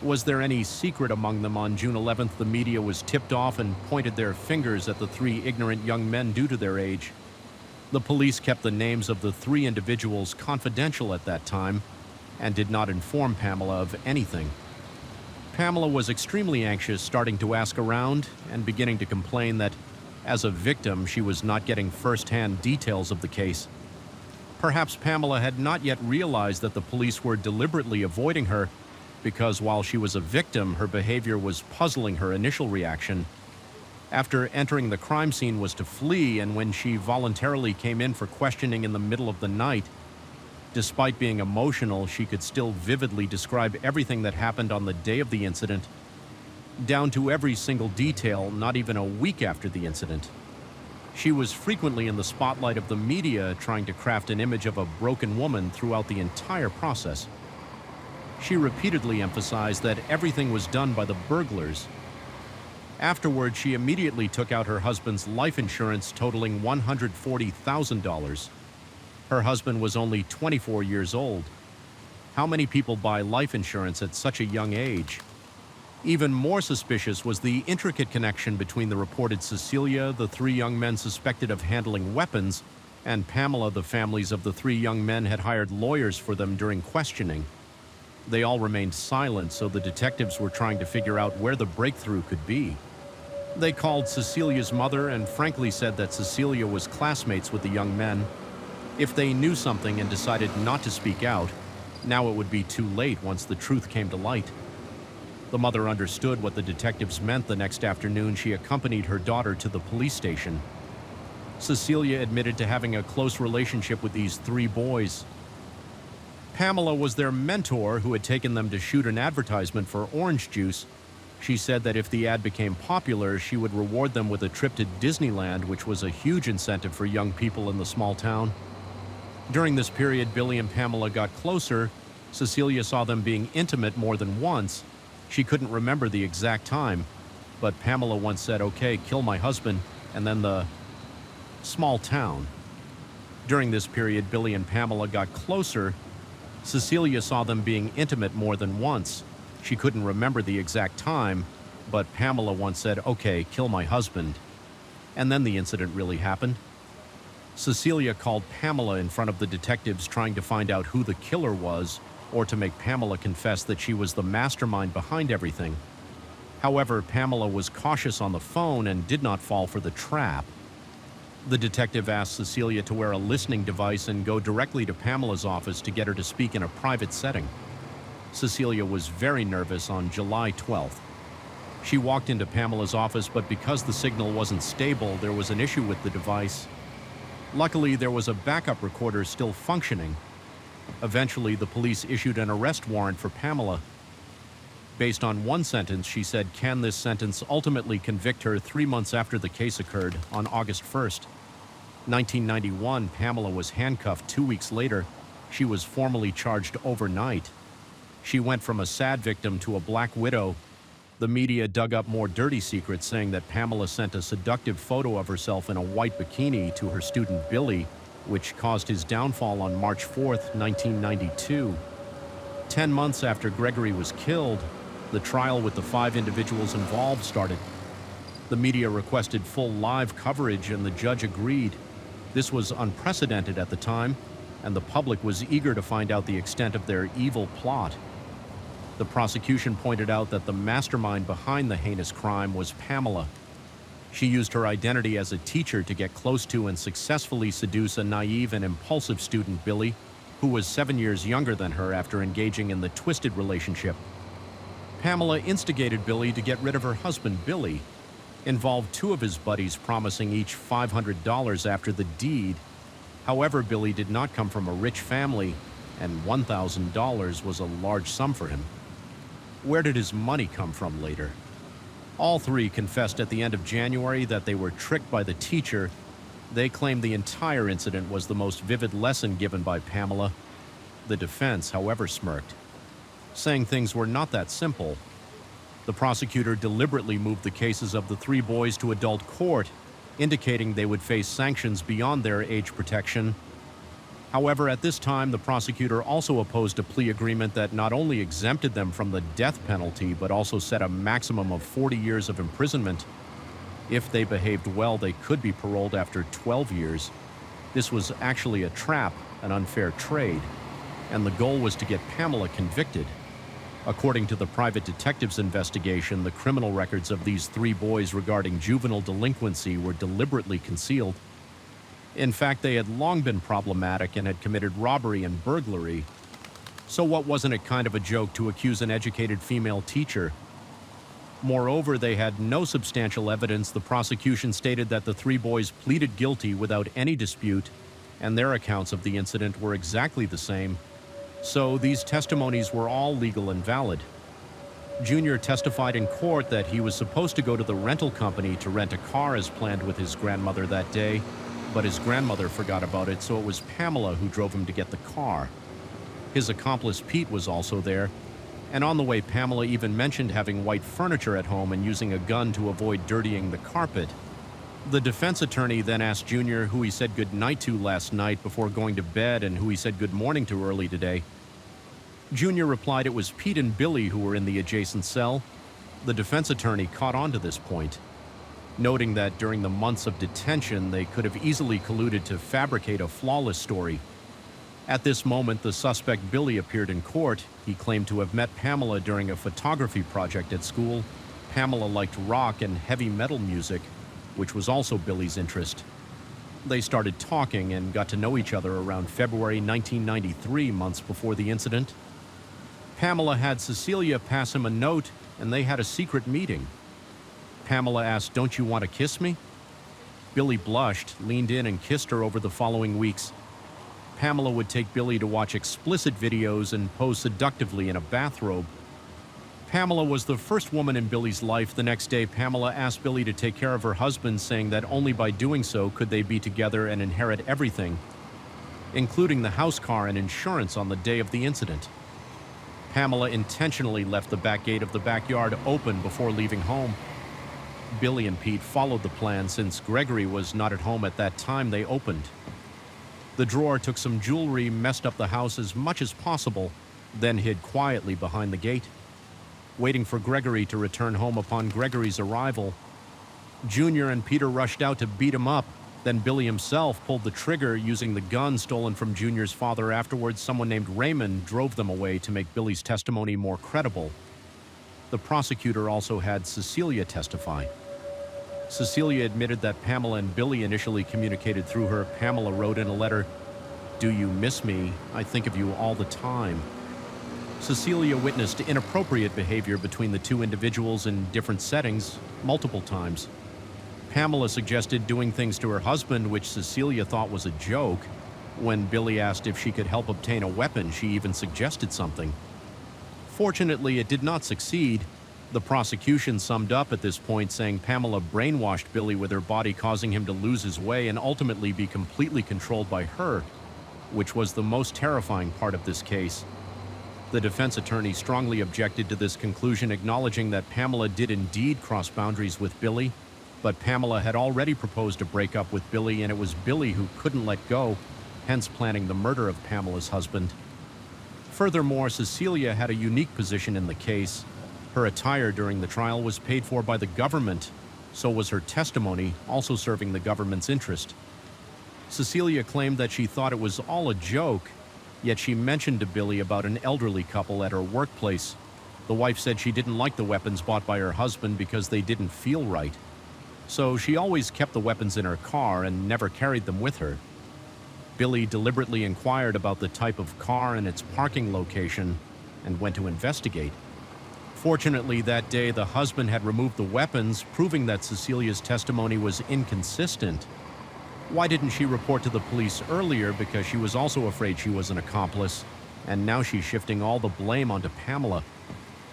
Was there any secret among them? On June 11th, the media was tipped off and pointed their fingers at the 3 ignorant young men due to their age. The police kept the names of the 3 individuals confidential at that time and did not inform Pamela of anything. Pamela was extremely anxious, starting to ask around and beginning to complain that, as a victim, she was not getting first-hand details of the case. Perhaps Pamela had not yet realized that the police were deliberately avoiding her because while she was a victim, her behavior was puzzling her initial reaction. After entering the crime scene was to flee, and when she voluntarily came in for questioning in the middle of the night, despite being emotional, she could still vividly describe everything that happened on the day of the incident, down to every single detail, not even a week after the incident. She was frequently in the spotlight of the media, trying to craft an image of a broken woman throughout the entire process. She repeatedly emphasized that everything was done by the burglars. Afterward, she immediately took out her husband's life insurance, totaling $140,000. Her husband was only 24 years old. How many people buy life insurance at such a young age? Even more suspicious was the intricate connection between the reported Cecilia, the 3 young men suspected of handling weapons, and Pamela. The families of the 3 young men had hired lawyers for them during questioning. They all remained silent, so the detectives were trying to figure out where the breakthrough could be. They called Cecilia's mother and frankly said that Cecilia was classmates with the young men. If they knew something and decided not to speak out, now it would be too late once the truth came to light. The mother understood what the detectives meant. The next afternoon, she accompanied her daughter to the police station. Cecilia admitted to having a close relationship with these 3 boys. Pamela was their mentor who had taken them to shoot an advertisement for orange juice. She said that if the ad became popular, she would reward them with a trip to Disneyland, which was a huge incentive for young people in the small town. During this period, Billy and Pamela got closer. Cecilia saw them being intimate more than once. She couldn't remember the exact time, but Pamela once said, "Okay, kill my husband," and then the small town. During this period, Billy and Pamela got closer. Cecilia saw them being intimate more than once. She couldn't remember the exact time, but Pamela once said, "Okay, kill my husband." And then the incident really happened. Cecilia called Pamela in front of the detectives trying to find out who the killer was, or to make Pamela confess that she was the mastermind behind everything. However, Pamela was cautious on the phone and did not fall for the trap. The detective asked Cecilia to wear a listening device and go directly to Pamela's office to get her to speak in a private setting. Cecilia was very nervous on July 12th. She walked into Pamela's office, but because the signal wasn't stable, there was an issue with the device. Luckily, there was a backup recorder still functioning. Eventually, the police issued an arrest warrant for Pamela. Based on one sentence, she said, "Can this sentence ultimately convict her 3 months after the case occurred on August 1st? 1991, Pamela was handcuffed 2 weeks later. She was formally charged overnight. She went from a sad victim to a black widow. The media dug up more dirty secrets, saying that Pamela sent a seductive photo of herself in a white bikini to her student Billy, which caused his downfall on March 4th, 1992. 10 months after Gregory was killed, the trial with the 5 individuals involved started. The media requested full live coverage, and the judge agreed. This was unprecedented at the time, and the public was eager to find out the extent of their evil plot. The prosecution pointed out that the mastermind behind the heinous crime was Pamela. She used her identity as a teacher to get close to and successfully seduce a naive and impulsive student, Billy, who was 7 years younger than her after engaging in the twisted relationship. Pamela instigated Billy to get rid of her husband, Billy, involved 2 of his buddies promising each $500 after the deed. However, Billy did not come from a rich family, and $1,000 was a large sum for him. Where did his money come from later? All 3 confessed at the end of January that they were tricked by the teacher. They claimed the entire incident was the most vivid lesson given by Pamela. The defense, however, smirked, saying things were not that simple. The prosecutor deliberately moved the cases of the 3 boys to adult court, indicating they would face sanctions beyond their age protection. However, at this time, the prosecutor also opposed a plea agreement that not only exempted them from the death penalty, but also set a maximum of 40 years of imprisonment. If they behaved well, they could be paroled after 12 years. This was actually a trap, an unfair trade, and the goal was to get Pamela convicted. According to the private detective's investigation, the criminal records of these 3 boys regarding juvenile delinquency were deliberately concealed. In fact, they had long been problematic and had committed robbery and burglary. So what, wasn't it kind of a joke to accuse an educated female teacher? Moreover, they had no substantial evidence. The prosecution stated that the 3 boys pleaded guilty without any dispute, and their accounts of the incident were exactly the same. So these testimonies were all legal and valid. Junior testified in court that he was supposed to go to the rental company to rent a car as planned with his grandmother that day, but his grandmother forgot about it, so it was Pamela who drove him to get the car. His accomplice Pete was also there, and on the way, Pamela even mentioned having white furniture at home and using a gun to avoid dirtying the carpet. The defense attorney then asked Junior who he said goodnight to last night before going to bed and who he said good morning to early today. Junior replied it was Pete and Billy who were in the adjacent cell. The defense attorney caught on to this point, noting that during the months of detention, they could have easily colluded to fabricate a flawless story. At this moment, the suspect Billy appeared in court. He claimed to have met Pamela during a photography project at school. Pamela liked rock and heavy metal music, which was also Billy's interest. They started talking and got to know each other around February 1993, months before the incident. Pamela had Cecilia pass him a note, and they had a secret meeting. Pamela asked, "Don't you want to kiss me?" Billy blushed, leaned in, and kissed her over the following weeks. Pamela would take Billy to watch explicit videos and pose seductively in a bathrobe. Pamela was the first woman in Billy's life. The next day, Pamela asked Billy to take care of her husband, saying that only by doing so could they be together and inherit everything, including the house car and insurance on the day of the incident. Pamela intentionally left the back gate of the backyard open before leaving home. Billy and Pete followed the plan. Since Gregory was not at home at that time, they opened. The drawer took some jewelry, messed up the house as much as possible, then hid quietly behind the gate. waiting for Gregory to return home upon Gregory's arrival. Junior and Peter rushed out to beat him up. Then Billy himself pulled the trigger using the gun stolen from Junior's father. Afterwards, someone named Raymond drove them away to make Billy's testimony more credible. The prosecutor also had Cecilia testify. Cecilia admitted that Pamela and Billy initially communicated through her. Pamela wrote in a letter, "Do you miss me? I think of you all the time." Cecilia witnessed inappropriate behavior between the two individuals in different settings multiple times. Pamela suggested doing things to her husband, which Cecilia thought was a joke. When Billy asked if she could help obtain a weapon, she even suggested something. Fortunately, it did not succeed. The prosecution summed up at this point, saying Pamela brainwashed Billy with her body, causing him to lose his way and ultimately be completely controlled by her, which was the most terrifying part of this case. The defense attorney strongly objected to this conclusion, acknowledging that Pamela did indeed cross boundaries with Billy, but Pamela had already proposed to break up with Billy, and it was Billy who couldn't let go, hence planning the murder of Pamela's husband. Furthermore, Cecilia had a unique position in the case. Her attire during the trial was paid for by the government, so was her testimony, also serving the government's interest. Cecilia claimed that she thought it was all a joke, yet she mentioned to Billy about an elderly couple at her workplace. The wife said she didn't like the weapons bought by her husband because they didn't feel right. So she always kept the weapons in her car and never carried them with her. Billy deliberately inquired about the type of car and its parking location and went to investigate. Fortunately, that day the husband had removed the weapons, proving that Cecilia's testimony was inconsistent. Why didn't she report to the police earlier? Because she was also afraid she was an accomplice, and now she's shifting all the blame onto Pamela.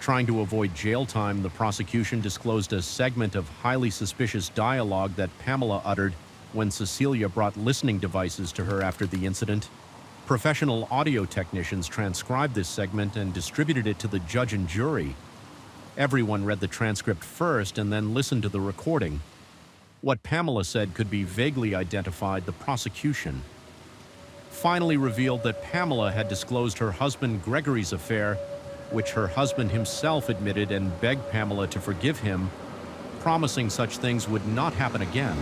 Trying to avoid jail time, the prosecution disclosed a segment of highly suspicious dialogue that Pamela uttered when Cecilia brought listening devices to her after the incident. Professional audio technicians transcribed this segment and distributed it to the judge and jury. Everyone read the transcript first and then listened to the recording. What Pamela said could be vaguely identified. The prosecution finally revealed that Pamela had disclosed her husband Gregory's affair, which her husband himself admitted, and begged Pamela to forgive him, promising such things would not happen again.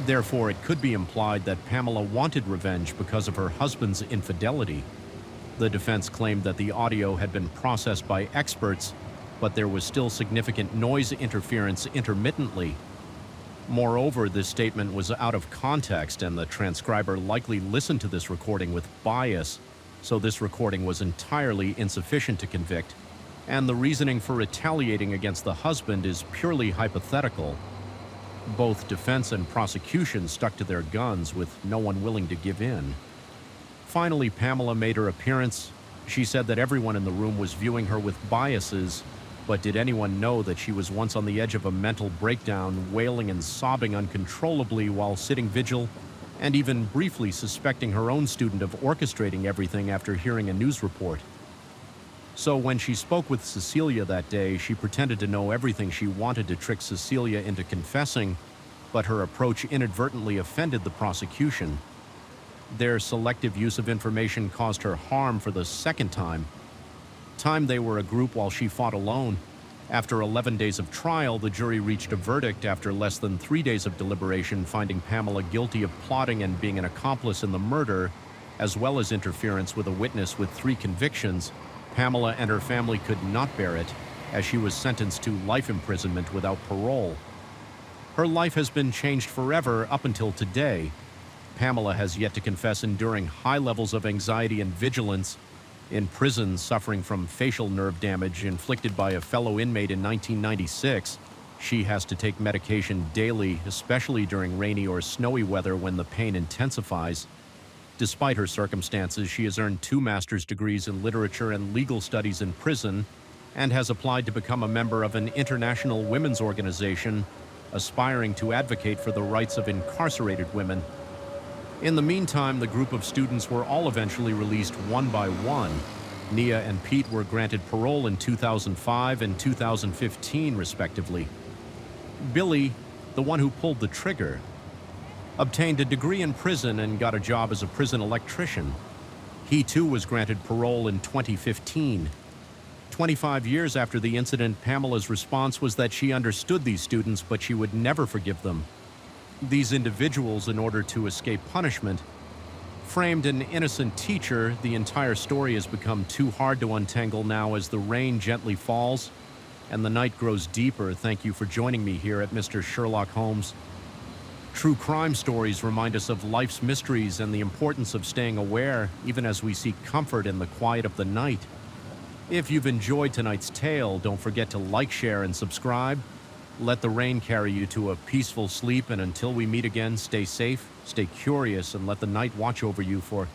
Therefore, it could be implied that Pamela wanted revenge because of her husband's infidelity. The defense claimed that the audio had been processed by experts, but there was still significant noise interference intermittently. Moreover, this statement was out of context, and the transcriber likely listened to this recording with bias, so this recording was entirely insufficient to convict, and the reasoning for retaliating against the husband is purely hypothetical. Both defense and prosecution stuck to their guns, with no one willing to give in. Finally, Pamela made her appearance. She said that everyone in the room was viewing her with biases, but did anyone know that she was once on the edge of a mental breakdown, wailing and sobbing uncontrollably while sitting vigil, and even briefly suspecting her own student of orchestrating everything after hearing a news report. So when she spoke with Cecilia that day, she pretended to know everything. She wanted to trick Cecilia into confessing, but her approach inadvertently offended the prosecution. Their selective use of information caused her harm for the second time. They were a group while she fought alone. After 11 days of trial, the jury reached a verdict after less than 3 days of deliberation, finding Pamela guilty of plotting and being an accomplice in the murder, as well as interference with a witness, with 3 convictions. Pamela and her family could not bear it, as she was sentenced to life imprisonment without parole. Her life has been changed forever up until today. Pamela has yet to confess, enduring high levels of anxiety and vigilance. In prison, suffering from facial nerve damage inflicted by a fellow inmate in 1996, she has to take medication daily, especially during rainy or snowy weather when the pain intensifies. Despite her circumstances, she has earned 2 master's degrees in literature and legal studies in prison, and has applied to become a member of an international women's organization aspiring to advocate for the rights of incarcerated women. In the meantime, the group of students were all eventually released one by one. Nia and Pete were granted parole in 2005 and 2015, respectively. Billy, the one who pulled the trigger, obtained a degree in prison and got a job as a prison electrician. He too was granted parole in 2015. 25 years after the incident, Pamela's response was that she understood these students, but she would never forgive them. These individuals, in order to escape punishment, framed an innocent teacher. The entire story has become too hard to untangle now as the rain gently falls and the night grows deeper. Thank you for joining me here at Mr. Sherlock Holmes. True crime stories remind us of life's mysteries and the importance of staying aware, even as we seek comfort in the quiet of the night. If you've enjoyed tonight's tale, don't forget to like, share, and subscribe. Let the rain carry you to a peaceful sleep, and until we meet again, stay safe, stay curious, and let the night watch over you, for